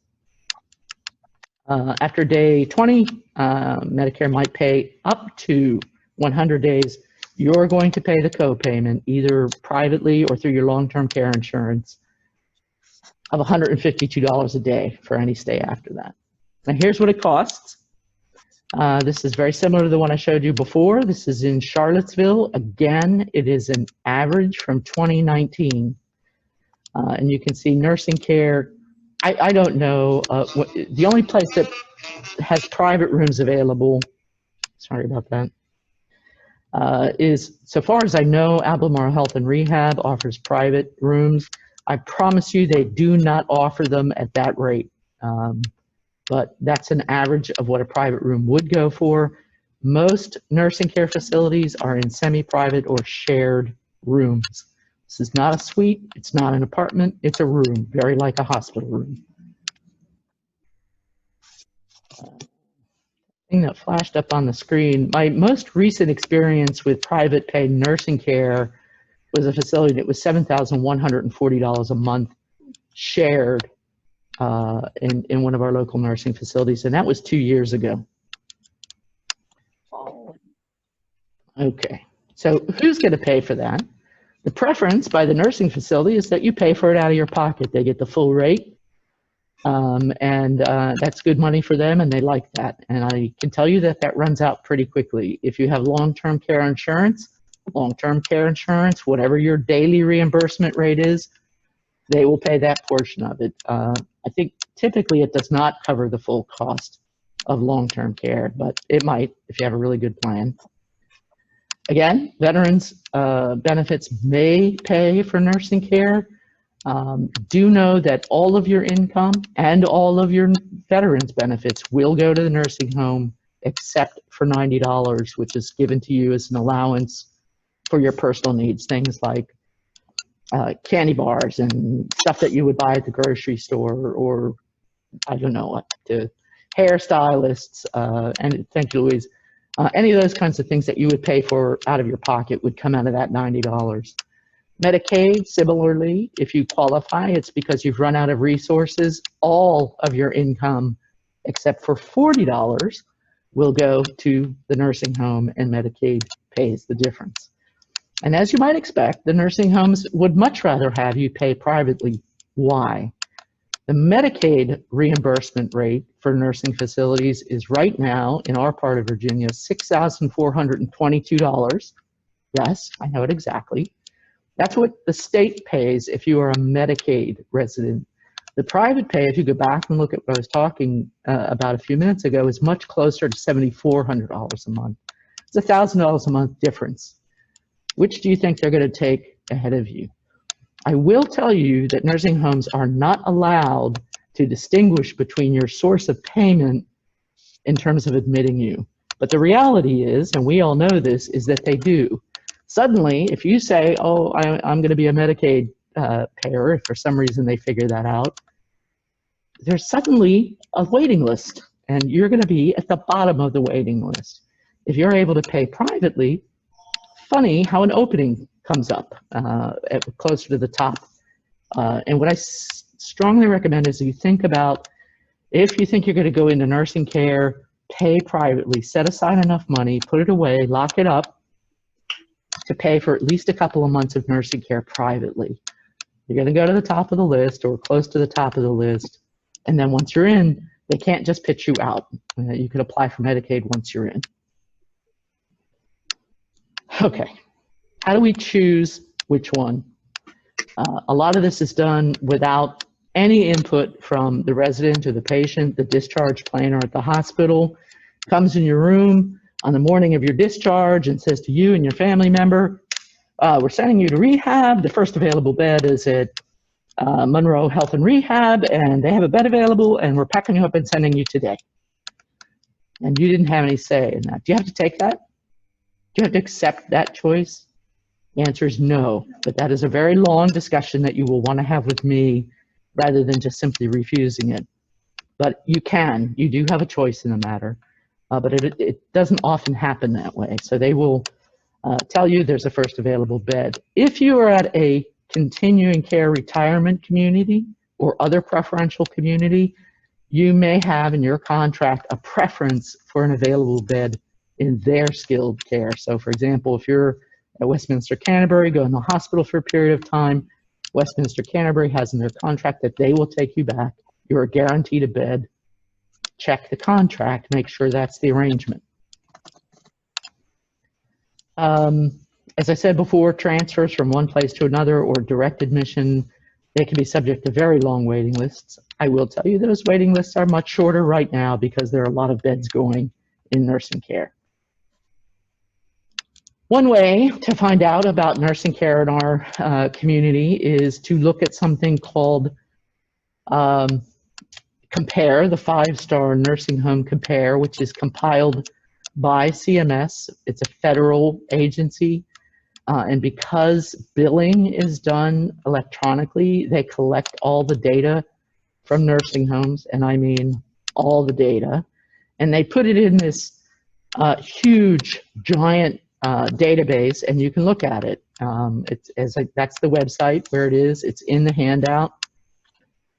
After day 20, Medicare might pay up to 100 days. You're going to pay the co-payment either privately or through your long-term care insurance of $152 a day for any stay after that. Now here's what it costs. This is very similar to the one I showed you before. This is in Charlottesville. Again, it is an average from 2019. And you can see nursing care. I don't know, the only place that has private rooms available, sorry about that, is, so far as I know, Albemarle Health and Rehab offers private rooms. I promise you they do not offer them at that rate. But that's an average of what a private room would go for. Most nursing care facilities are in semi-private or shared rooms. This is not a suite, it's not an apartment, it's a room, very like a hospital room. Thing that flashed up on the screen, my most recent experience with private paid nursing care was a facility that was $7,140 a month shared in one of our local nursing facilities, and that was 2 years ago. Okay, so who's going to pay for that? The preference by the nursing facility is that you pay for it out of your pocket. They get the full rate, and that's good money for them, and they like that. And I can tell you that that runs out pretty quickly. If you have long-term care insurance, whatever your daily reimbursement rate is, they will pay that portion of it. I think typically it does not cover the full cost of long-term care, but it might if you have a really good plan. Again, veterans benefits may pay for nursing care. Do know that all of your income and all of your veterans benefits will go to the nursing home except for $90, which is given to you as an allowance for your personal needs, things like candy bars and stuff that you would buy at the grocery store, or I don't know what, to hairstylists, and thank you, Louise. Any of those kinds of things that you would pay for out of your pocket would come out of that $90. Medicaid, similarly, if you qualify, it's because you've run out of resources. All of your income, except for $40, will go to the nursing home, and Medicaid pays the difference. And as you might expect, the nursing homes would much rather have you pay privately. Why? The Medicaid reimbursement rate for nursing facilities is right now, in our part of Virginia, $6,422. Yes, I know it exactly. That's what the state pays if you are a Medicaid resident. The private pay, if you go back and look at what I was talking about a few minutes ago, is much closer to $7,400 a month. It's $1,000 a month difference. Which do you think they're going to take ahead of you? I will tell you that nursing homes are not allowed to distinguish between your source of payment in terms of admitting you. But the reality is, and we all know this, is that they do. Suddenly, if you say, oh, I'm going to be a Medicaid payer, if for some reason they figure that out, there's suddenly a waiting list, and you're going to be at the bottom of the waiting list. If you're able to pay privately, funny how an opening comes up closer to the top. And what I strongly recommend is you think about, if you think you're going to go into nursing care, pay privately, set aside enough money, put it away, lock it up to pay for at least a couple of months of nursing care privately. You're going to go to the top of the list or close to the top of the list. And then once you're in, they can't just pitch you out. You can apply for Medicaid once you're in. Okay, how do we choose which one? A lot of this is done without any input from the resident or the patient. The discharge planner at the hospital comes in your room on the morning of your discharge and says to you and your family member, we're sending you to rehab. The first available bed is at Monroe Health and Rehab, and they have a bed available, and we're packing you up and sending you today. And you didn't have any say in that. Do you have to take that? Do you have to accept that choice? The answer is no, but that is a very long discussion that you will want to have with me rather than just simply refusing it. But you can, you do have a choice in the matter, but it doesn't often happen that way. So they will tell you there's a first available bed. If you are at a continuing care retirement community or other preferential community, you may have in your contract a preference for an available bed in their skilled care. So for example, if you're at Westminster Canterbury, go in the hospital for a period of time, Westminster Canterbury has in their contract that they will take you back. You are guaranteed a bed check the contract, make sure that's the arrangement. As I said before, transfers from one place to another or direct admission, they can be subject to very long waiting lists. I will tell you those waiting lists are much shorter right now because there are a lot of beds going in nursing care. One way to find out about nursing care in our community is to look at something called Compare, the 5-star nursing home compare, which is compiled by CMS. It's a federal agency. And because billing is done electronically, they collect all the data from nursing homes, and I mean all the data, and they put it in this huge, giant database, and you can look at it. That's the website where it is. It's in the handout.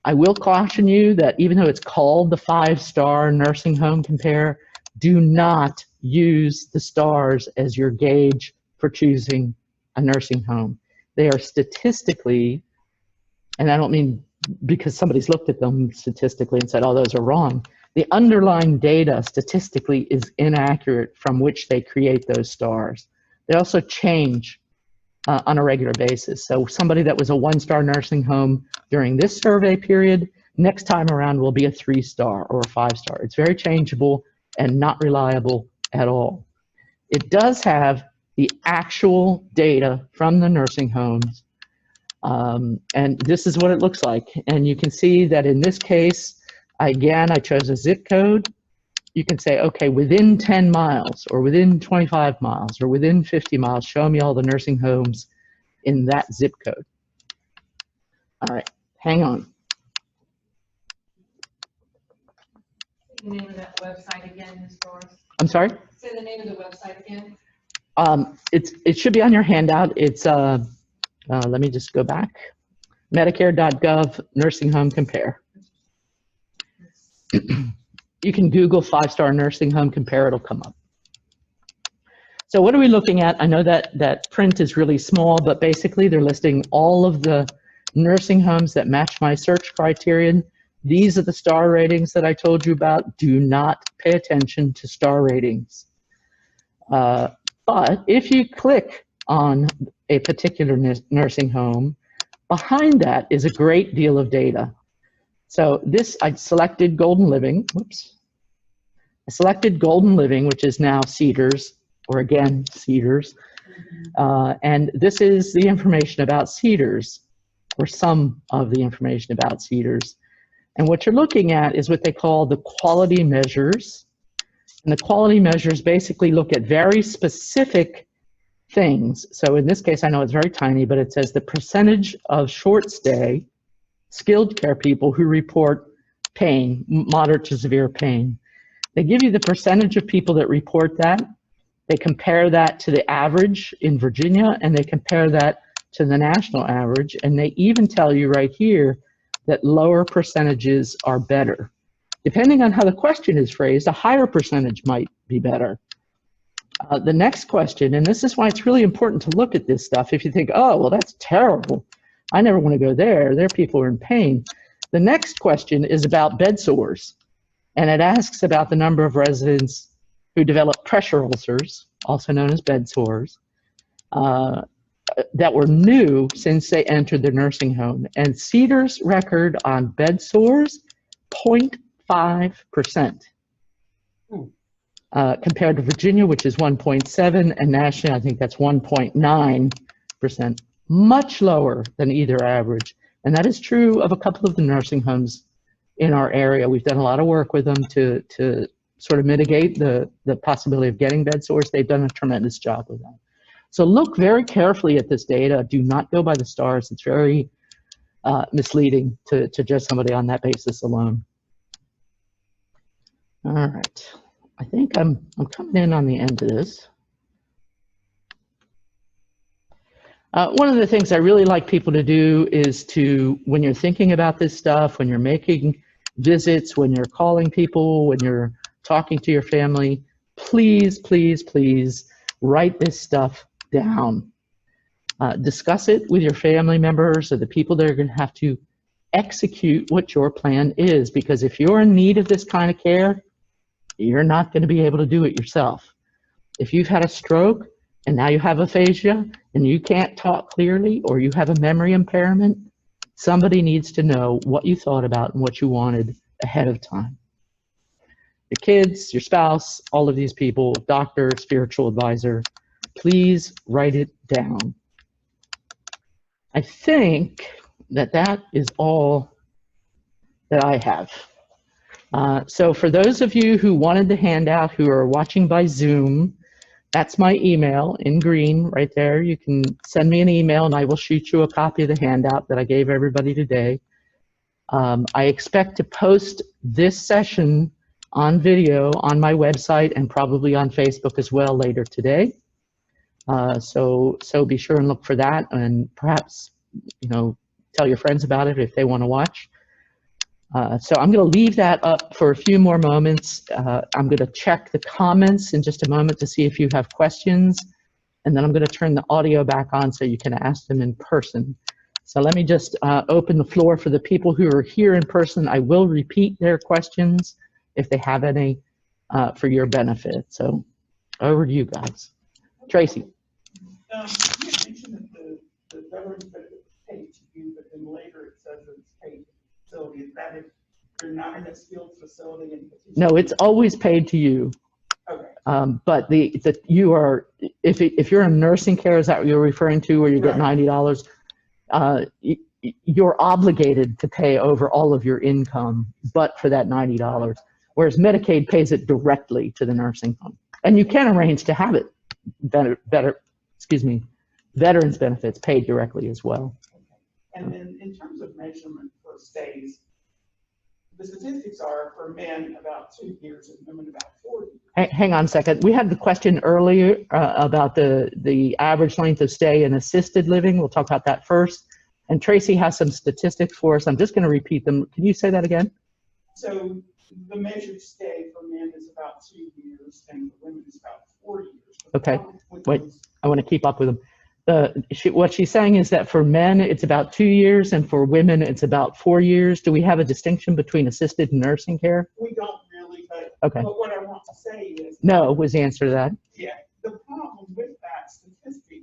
I will caution you that even though it's called the 5-star nursing home compare, do not use the stars as your gauge for choosing a nursing home. They are statistically, and I don't mean because somebody's looked at them statistically and said, oh, those are wrong. The underlying data statistically is inaccurate from which they create those stars. They also change on a regular basis. So somebody that was a 1-star nursing home during this survey period, next time around will be a 3-star or a 5-star. It's very changeable and not reliable at all. It does have the actual data from the nursing homes, and this is what it looks like. And you can see that in this case, again, I chose a zip code. You can say, okay, within 10 miles or within 25 miles or within 50 miles, show me all the nursing homes in that zip code. All right, hang on. The name of that website again, Ms. Doris? I'm sorry? Say the name of the website again. It should be on your handout. It's, let me just go back. Medicare.gov nursing home compare. You can Google 5-star nursing home compare, it'll come up. So what are we looking at? I know that print is really small, but basically they're listing all of the nursing homes that match my search criterion. These are the star ratings that I told you about. Do not pay attention to star ratings. But if you click on a particular nursing home, behind that is a great deal of data. So this, I selected Golden Living, whoops. I selected Golden Living, which is now Cedars, or again, Cedars. And this is the information about Cedars, or some of the information about Cedars. And what you're looking at is what they call the quality measures. And the quality measures basically look at very specific things. So in this case, I know it's very tiny, but it says the percentage of short stay skilled care people who report pain, moderate to severe pain. They give you the percentage of people that report that. They compare that to the average in Virginia, and they compare that to the national average. And they even tell you right here that lower percentages are better. Depending on how the question is phrased, a higher percentage might be better. The next question, and this is why it's really important to look at this stuff. If you think, oh, well, that's terrible, I never want to go there. There people are in pain. The next question is about bed sores. And it asks about the number of residents who develop pressure ulcers, also known as bed sores, that were new since they entered the nursing home. And Cedars' record on bed sores, 0.5%. Compared to Virginia, which is 1.7, and nationally, I think that's 1.9%. Much lower than either average. And that is true of a couple of the nursing homes in our area. We've done a lot of work with them to sort of mitigate the possibility of getting bed sores. They've done a tremendous job with that. So look very carefully at this data. Do not go by the stars. It's very misleading to judge somebody on that basis alone. All right, I think I'm coming in on the end of this. One of the things I really like people to do is to, when you're thinking about this stuff, when you're making visits, when you're calling people, when you're talking to your family, please, please, please write this stuff down. Discuss it with your family members or the people that are going to have to execute what your plan is, because if you're in need of this kind of care, you're not going to be able to do it yourself. If you've had a stroke and now you have aphasia and you can't talk clearly, or you have a memory impairment, somebody needs to know what you thought about and what you wanted ahead of time. Your kids, your spouse, all of these people, doctor, spiritual advisor, please write it down. I think that is all that I have. So for those of you who wanted the handout, who are watching by Zoom, that's my email in green right there. You can send me an email and I will shoot you a copy of the handout that I gave everybody today. I expect to post this session on video on my website and probably on Facebook as well later today. So be sure and look for that, and perhaps, you know, tell your friends about it if they want to watch. So I'm going to leave that up for a few more moments. I'm going to check the comments in just a moment to see if you have questions, and then I'm going to turn the audio back on so you can ask them in person. So let me just open the floor for the people who are here in person. I will repeat their questions if they have any for your benefit. So over to you guys. Tracy. You mentioned that the veterans benefit is paid to you, but then later it says it's paid to the facility. Is that if you're not in a skilled facility? No, it's always paid to you. Okay. But you are, if you're in nursing care, is that what you're referring to, where you get $90? You're obligated to pay over all of your income, but for that $90, whereas Medicaid pays it directly to the nursing home. And you can arrange to have it veterans benefits paid directly as well. And then in terms of measurement for stays, the statistics are for men about 2 years and women about 4 years. Hang on a second. We had the question earlier about the average length of stay in assisted living. We'll talk about that first. And Tracy has some statistics for us. I'm just going to repeat them. Can you say that again? So the measured stay for men is about 2 years and for women is about 4 years. Okay, wait, I want to keep up with them. What she's saying is that for men, it's about 2 years, and for women, it's about 4 years. Do we have a distinction between assisted and nursing care? We don't really, but, okay. But what I want to say is... No, was the answer to that? Yeah, the problem with that statistic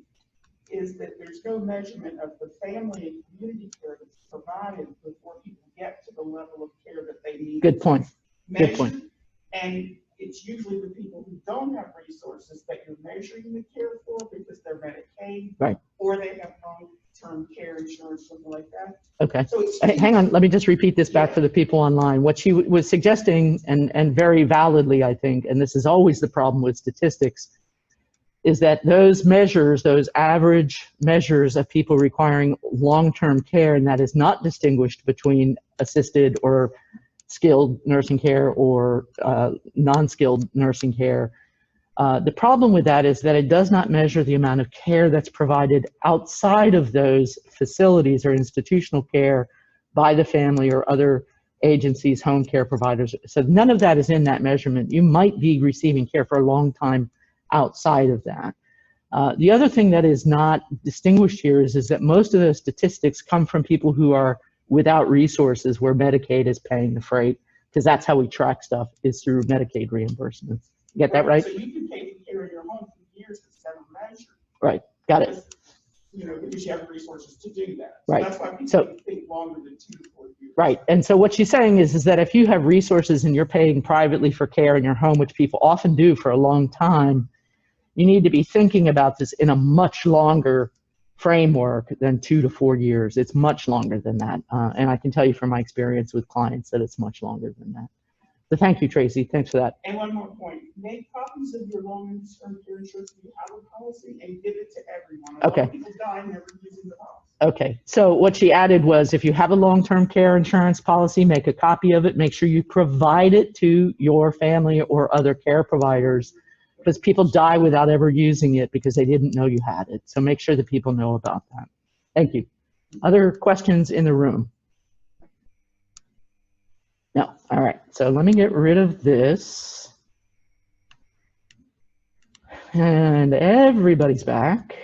is that there's no measurement of the family and community care that's provided before people get to the level of care that they need. Good point. Good point. And it's usually the people who don't have resources that you're measuring the care for because they're Medicaid, right, or they have long-term care insurance, something like that. Okay. So hang on, let me just repeat this back for the people online. What she was suggesting, and very validly, I think, and this is always the problem with statistics, is that those measures, those average measures of people requiring long-term care, and that is not distinguished between assisted or skilled nursing care or non-skilled nursing care. The problem with that is that it does not measure the amount of care that's provided outside of those facilities or institutional care by the family or other agencies, home care providers. So none of that is in that measurement. You might be receiving care for a long time outside of that. The other thing that is not distinguished here is that most of those statistics come from people who are without resources, where Medicaid is paying the freight, because that's how we track stuff, is through Medicaid reimbursements. You get that right? So you can pay care in your home for years instead of measured. Right, got it. You know, because you have resources to do that. So right. That's why people think longer than 2 to 4 years. Right, and so what she's saying is that if you have resources and you're paying privately for care in your home, which people often do for a long time, you need to be thinking about this in a much longer framework than 2 to 4 years. It's much longer than that. And I can tell you from my experience with clients that it's much longer than that. So thank you, Tracy. Thanks for that. And one more point. Make copies of your long-term care insurance if you have a policy and give it to everyone. Okay. People die never using the policy. Okay. So what she added was, if you have a long-term care insurance policy, make a copy of it. Make sure you provide it to your family or other care providers, because people die without ever using it because they didn't know you had it. So make sure that people know about that. Thank you. Other questions in the room? No. All right. So let me get rid of this. And everybody's back.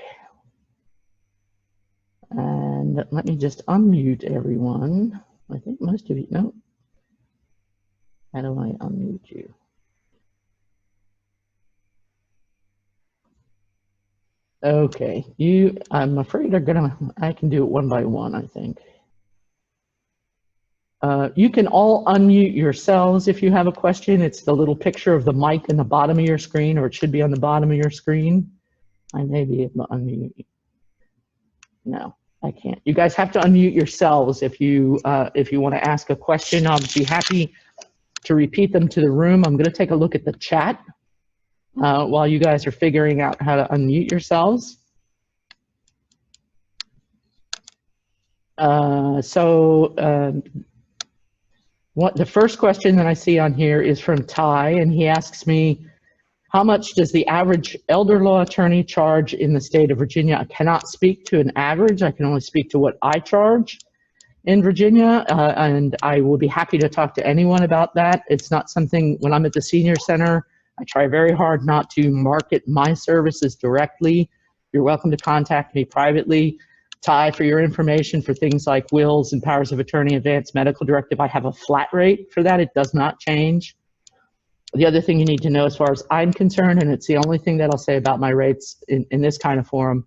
And let me just unmute everyone. I think most of you, no. How do I unmute you? Okay, I'm afraid I can do it one by one, I think. You can all unmute yourselves if you have a question. It's the little picture of the mic in the bottom of your screen, or it should be on the bottom of your screen. I may be able to unmute you. No, I can't. You guys have to unmute yourselves if you want to ask a question. I'll be happy to repeat them to the room. I'm going to take a look at the chat while you guys are figuring out how to unmute yourselves. The first question that I see on here is from Ty, and he asks me, how much does the average elder law attorney charge in the state of Virginia? I cannot speak to an average. I can only speak to what I charge in Virginia, and I will be happy to talk to anyone about that. It's not something, when I'm at the senior center, I try very hard not to market my services directly. You're welcome to contact me privately. Ty, for your information, for things like wills and powers of attorney, advanced medical directive, I have a flat rate for that. It does not change. The other thing you need to know as far as I'm concerned, and it's the only thing that I'll say about my rates in this kind of forum,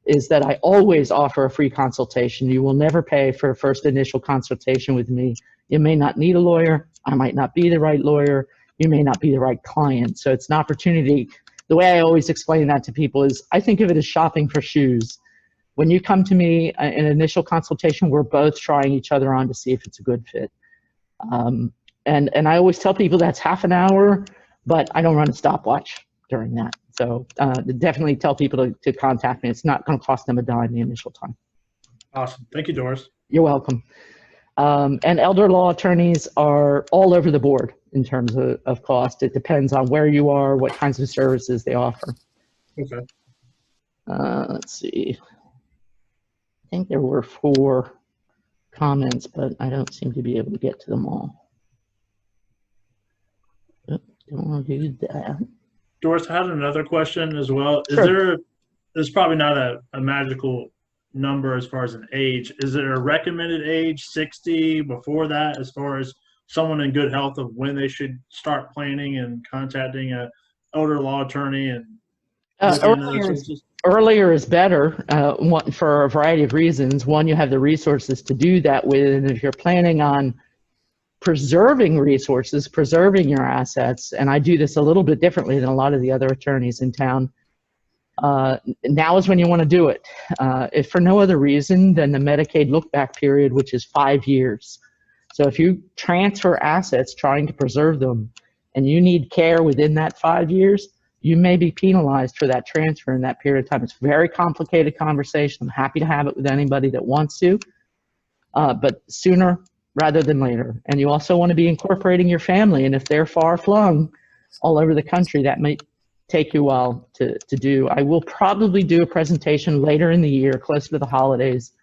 is that I always offer a free consultation. You will never pay for a first initial consultation with me. You may not need a lawyer. I might not be the right lawyer. You may not be the right client. So it's an opportunity. The way I always explain that to people is I think of it as shopping for shoes. When you come to me in an initial consultation, we're both trying each other on to see if it's a good fit. And I always tell people that's half an hour, but I don't run a stopwatch during that. So definitely tell people to contact me. It's not going to cost them a dime the initial time. Awesome. Thank you, Doris. You're welcome. And elder law attorneys are all over the board in terms of cost. It depends on where you are, what kinds of services they offer. Okay. Let's see. I think there were 4 comments, but I don't seem to be able to get to them all. Don't want to do that. Doris, I had another question as well. Sure. There's probably not a magical number as far as an age. Is there a recommended age, 60, before that, as far as someone in good health of when they should start planning and contacting an elder law attorney and earlier is better for a variety of reasons. One, you have the resources to do that with, and if you're planning on preserving resources, preserving your assets, and I do this a little bit differently than a lot of the other attorneys in town, now is when you want to do it. If for no other reason than the Medicaid look-back period, which is 5 years. So if you transfer assets trying to preserve them and you need care within that 5 years, you may be penalized for that transfer in that period of time. It's a very complicated conversation. I'm happy to have it with anybody that wants to, but sooner rather than later. And you also want to be incorporating your family, and if they're far flung all over the country, that might take you a while to do. I will probably do a presentation later in the year, close to the holidays,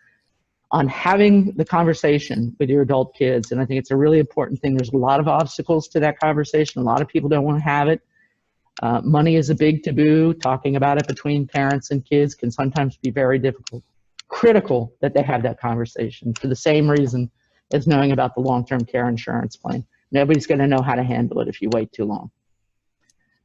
on having the conversation with your adult kids, and I think it's a really important thing. There's a lot of obstacles to that conversation. A lot of people don't want to have it. Money is a big taboo. Talking about it between parents and kids can sometimes be very difficult. Critical that they have that conversation for the same reason as knowing about the long-term care insurance plan. Nobody's going to know how to handle it if you wait too long.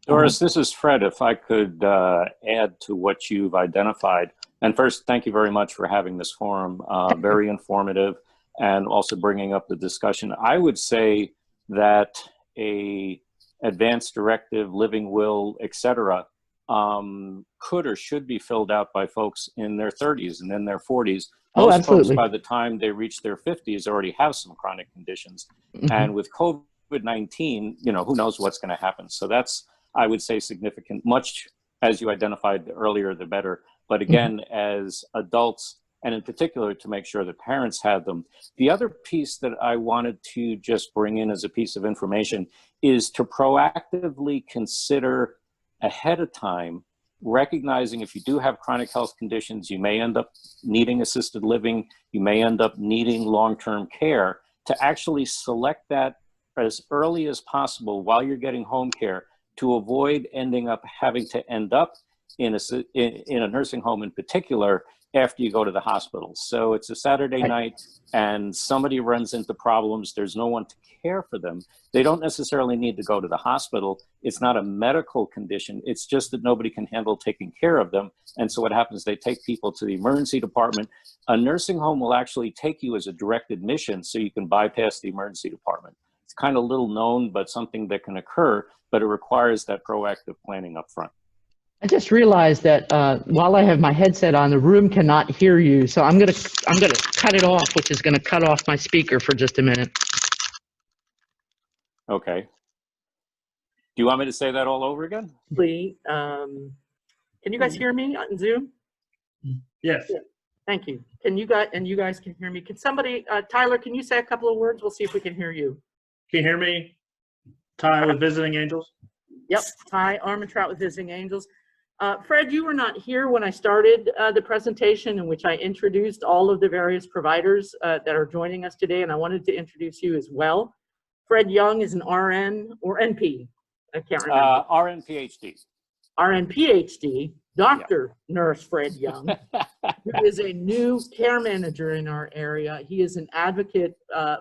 Doris, this is Fred. If I could add to what you've identified. And first, thank you very much for having this forum. Very informative, and also bringing up the discussion. I would say that a advanced directive, living will, etc., could or should be filled out by folks in their 30s and in their 40s. Most absolutely. folks, by the time they reach their 50s, already have some chronic conditions. Mm-hmm. And with COVID-19, who knows what's going to happen. So that's, I would say, significant. Much as you identified earlier, the better. But again, as adults, and in particular to make sure that parents had them. The other piece that I wanted to just bring in as a piece of information is to proactively consider ahead of time, recognizing if you do have chronic health conditions, you may end up needing assisted living, you may end up needing long-term care, to actually select that as early as possible while you're getting home care, to avoid having to end up in a nursing home in particular, after you go to the hospital. So it's a Saturday night and somebody runs into problems. There's no one to care for them. They don't necessarily need to go to the hospital. It's not a medical condition. It's just that nobody can handle taking care of them. And so what happens, they take people to the emergency department. A nursing home will actually take you as a direct admission so you can bypass the emergency department. It's kind of little known, but something that can occur, but it requires that proactive planning up front. I just realized that while I have my headset on, the room cannot hear you. So I'm gonna cut it off, which is gonna cut off my speaker for just a minute. Okay. Do you want me to say that all over again? Can you guys hear me on Zoom? Yes. Yeah. Thank you. Can you guys can hear me? Can somebody, Tyler, can you say a couple of words? We'll see if we can hear you. Can you hear me? Ty with Visiting Angels? Yep, Ty Armentrout with Visiting Angels. Fred, you were not here when I started the presentation in which I introduced all of the various providers that are joining us today, and I wanted to introduce you as well. Fred Young is an RN or NP, I can't remember. RN PhD. RN PhD, Dr. Nurse Fred Young, who is a new care manager in our area. He is an advocate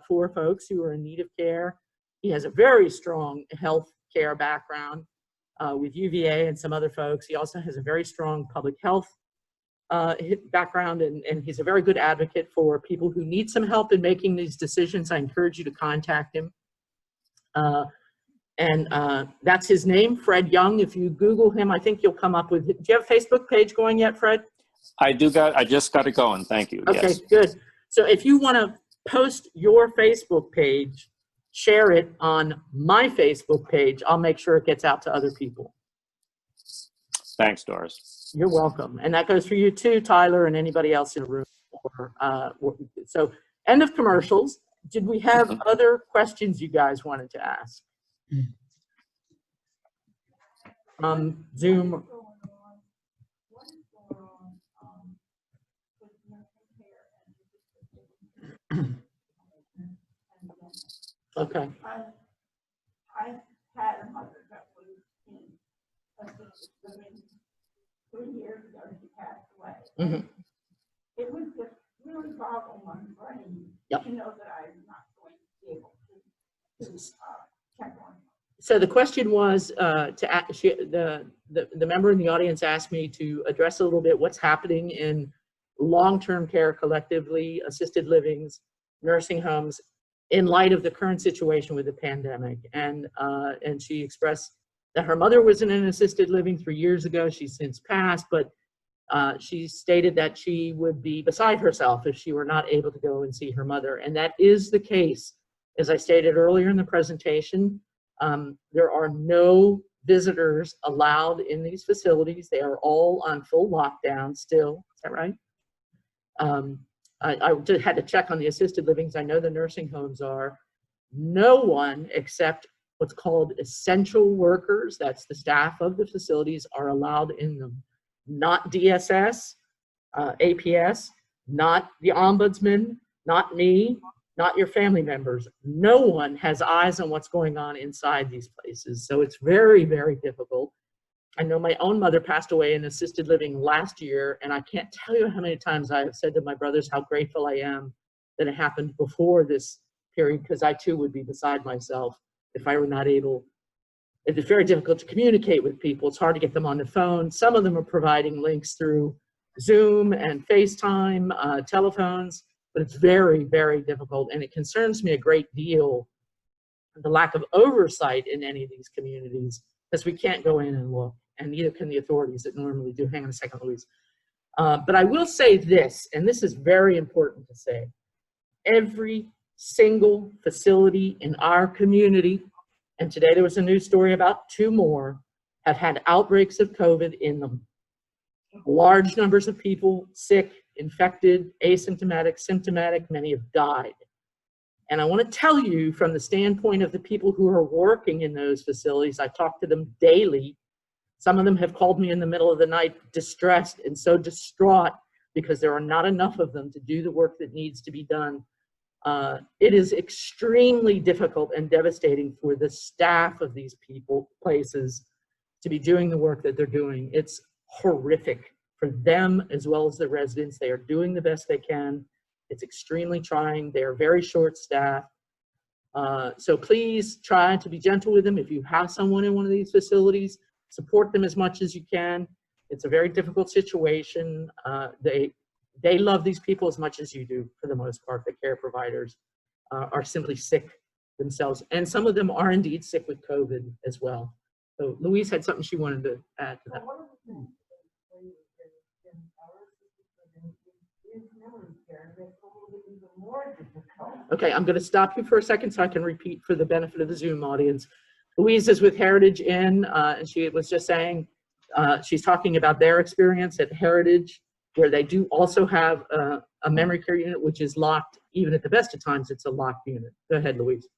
for folks who are in need of care. He has a very strong health care background with UVA and some other folks. He also has a very strong public health background, and he's a very good advocate for people who need some help in making these decisions. I encourage you to contact him. That's his name, Fred Young. If you Google him, I think you'll come up with, do you have a Facebook page going yet, Fred? I just got it going. Thank you. Okay, yes. Good. So if you want to post your Facebook page, share it on my Facebook page. I'll make sure it gets out to other people. Thanks, Doris. You're welcome. And that goes for you too, Tyler, and anybody else in the room. So end of commercials. Did we have other questions you guys wanted to ask? Zoom. Okay. I had a mother that was in assisted living 3 years ago. She passed away. Mm-hmm. It was just really boggled my brain Yep. to know that I'm not going to be able to check on her. So the question was, the member in the audience asked me to address a little bit what's happening in long-term care collectively, assisted livings, nursing homes, in light of the current situation with the pandemic. And she expressed that her mother was in an assisted living 3 years ago. She's since passed, but she stated that she would be beside herself if she were not able to go and see her mother. And that is the case. As I stated earlier in the presentation, there are no visitors allowed in these facilities. They are all on full lockdown still. Is that right? I just had to check on the assisted livings. I know the nursing homes are. No one except what's called essential workers, that's the staff of the facilities, are allowed in them. Not DSS, APS, not the ombudsman, not me, not your family members. No one has eyes on what's going on inside these places. So it's very, very difficult. I know my own mother passed away in assisted living last year, and I can't tell you how many times I have said to my brothers how grateful I am that it happened before this period, because I too would be beside myself if I were not able. It's very difficult to communicate with people. It's hard to get them on the phone. Some of them are providing links through Zoom and FaceTime, telephones, but it's very, very difficult, and it concerns me a great deal, the lack of oversight in any of these communities, because we can't go in and look, and neither can the authorities that normally do. Hang on a second, Louise. But I will say this, and this is very important to say. Every single facility in our community, and today there was a news story about 2 more, have had outbreaks of COVID in them. Large numbers of people sick, infected, asymptomatic, symptomatic, many have died. And I want to tell you from the standpoint of the people who are working in those facilities, I talk to them daily. Some of them have called me in the middle of the night distressed and so distraught because there are not enough of them to do the work that needs to be done. It is extremely difficult and devastating for the staff of these places to be doing the work that they're doing. It's horrific for them as well as the residents. They are doing the best they can. It's extremely trying. They are very short-staffed. So please try to be gentle with them. If you have someone in one of these facilities, support them as much as you can. It's a very difficult situation. They love these people as much as you do, for the most part. The care providers are simply sick themselves. And some of them are indeed sick with COVID as well. So Louise had something she wanted to add to that. One of the things that we in our system is memory care, makes it a little bit even more difficult. Okay, I'm going to stop you for a second so I can repeat for the benefit of the Zoom audience. Louise is with Heritage Inn, and she was just saying, she's talking about their experience at Heritage, where they do also have a memory care unit, which is locked. Even at the best of times, it's a locked unit. Go ahead, Louise.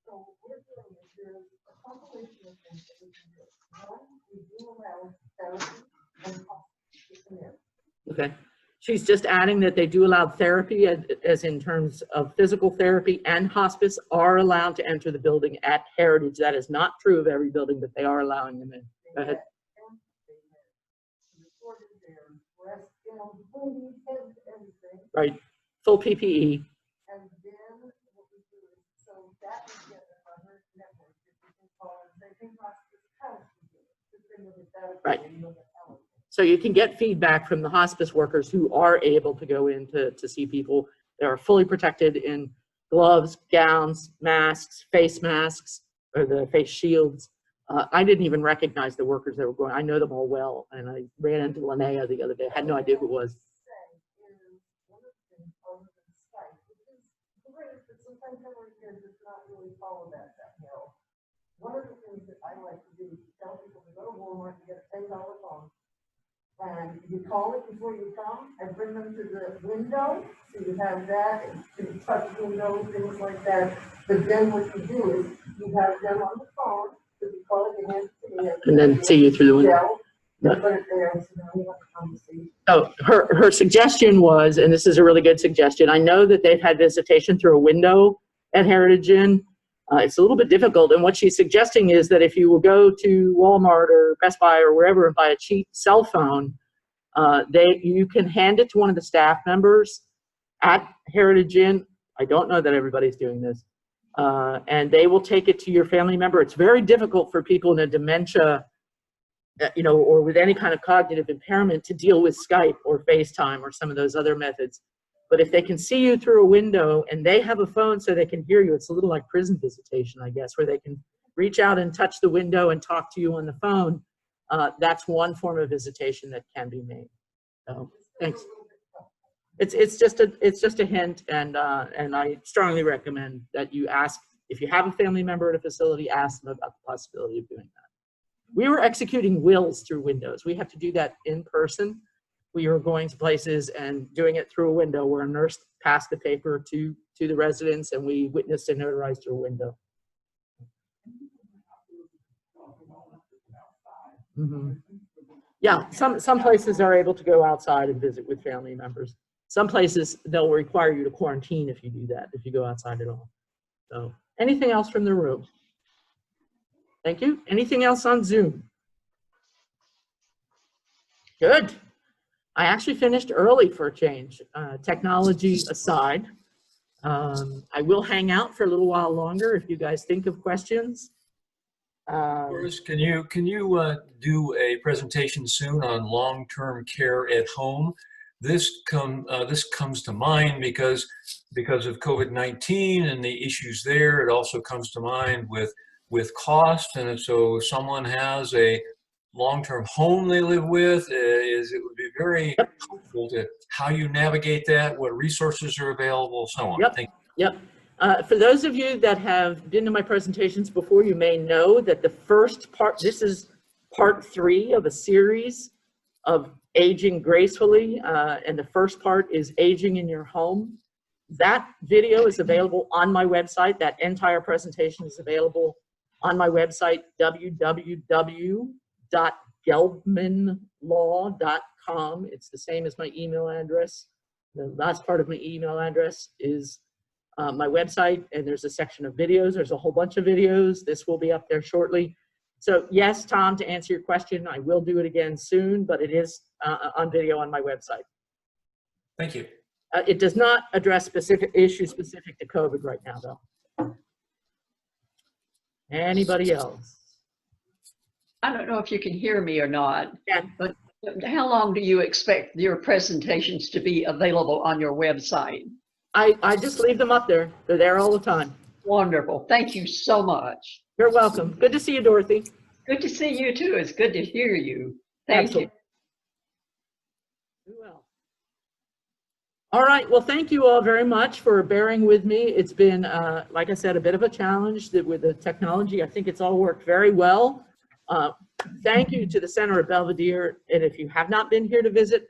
So we're doing is there's a compilation of things that we can do. One, we do allow therapy and hospital. Okay. She's just adding that they do allow therapy, as in terms of physical therapy, and hospice are allowed to enter the building at Heritage. That is not true of every building, but they are allowing them in. Go ahead. Right. Full PPE. And then what we do is, so that we get a nurse network that we can call and say, hey, hospice, how do you do it? Just bring them with that. Right. So you can get feedback from the hospice workers who are able to go in to see people. They are fully protected in gloves, gowns, masks, face masks, or the face shields. I didn't even recognize the workers that were going. I know them all well, and I ran into Linnea the other day. I had no idea who it was. Sometimes everyone here does not really follow that well. One of the things that I like to do is tell people to go to Walmart and get a $10 phone. And you call it before you come, and bring them to the window, so you have that, and you touch windows, things like that. But then what you do is, you have them on the phone, so you call it, you hand it to me. And then see you through the window. You put it there, so now we have a conversation. Oh, her suggestion was, and this is a really good suggestion, I know that they've had visitation through a window at Heritage Inn. It's a little bit difficult, and what she's suggesting is that if you will go to Walmart or Best Buy or wherever and buy a cheap cell phone, you can hand it to one of the staff members at Heritage Inn. I don't know that everybody's doing this. And they will take it to your family member. It's very difficult for people in a dementia, or with any kind of cognitive impairment, to deal with Skype or FaceTime or some of those other methods. But if they can see you through a window and they have a phone so they can hear you, it's a little like prison visitation, I guess, where they can reach out and touch the window and talk to you on the phone. That's one form of visitation that can be made. So, thanks. It's just a hint, and I strongly recommend that you ask, if you have a family member at a facility, ask them about the possibility of doing that. We were executing wills through windows. We have to do that in person. We were going to places and doing it through a window where a nurse passed the paper to the residents, and we witnessed and notarized through a window. Mm-hmm. Yeah, some places are able to go outside and visit with family members. Some places, they'll require you to quarantine if you do that, if you go outside at all. So, anything else from the room? Thank you. Anything else on Zoom? Good. I actually finished early for a change, technology aside. I will hang out for a little while longer if you guys think of questions. Doris, can you do a presentation soon on long-term care at home? This comes to mind because of COVID-19 and the issues there. It also comes to mind with cost, and so someone has a long-term home they live with, it would be very helpful to how you navigate that, what resources are available, so on. Yep. Yep. For those of you that have been to my presentations before, you may know that the first part, this is part 3 of a series of aging gracefully, and the first part is aging in your home. That video is available on my website. That entire presentation is available on my website, www.gelbmanlaw.com. It's the same as my email address. The last part of my email address is my website, and there's a section of videos. There's a whole bunch of videos. This will be up there shortly. So yes, Tom, to answer your question, I will do it again soon, but it is on video on my website. Thank you. It does not address specific issues specific to COVID right now, though. Anybody else? I don't know if you can hear me or not, Yeah. but how long do you expect your presentations to be available on your website? I just leave them up there. They're there all the time. Wonderful. Thank you so much. You're welcome. Good to see you, Dorothy. Good to see you too. It's good to hear you. Thank you. Well. All right. Well, thank you all very much for bearing with me. It's been, like I said, a bit of a challenge with the technology. I think it's all worked very well. Thank you to the Center at Belvedere. And if you have not been here to visit,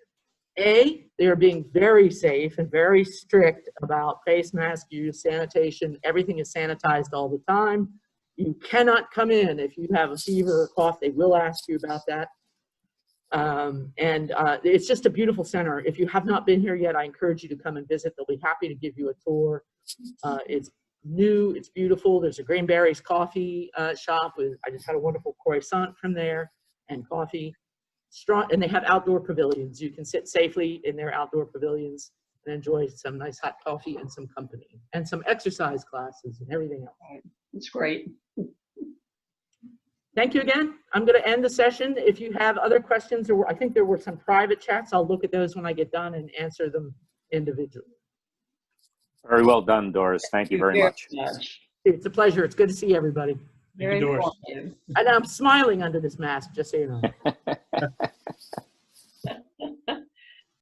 they are being very safe and very strict about face mask use, sanitation. Everything is sanitized all the time. You cannot come in if you have a fever or cough. They will ask you about that. It's just a beautiful center. If you have not been here yet, I encourage you to come and visit. They'll be happy to give you a tour. It's new, it's beautiful. There's a Greenberry's coffee shop. I just had a wonderful croissant from there and coffee. And they have outdoor pavilions. You can sit safely in their outdoor pavilions and enjoy some nice hot coffee and some company and some exercise classes and everything else. It's great. Thank you again. I'm going to end the session. If you have other questions, I think there were some private chats. I'll look at those when I get done and answer them individually. Very well done, Doris. Thank you very much. It's a pleasure. It's good to see everybody. Very Doris. informative. And I'm smiling under this mask, just so you know.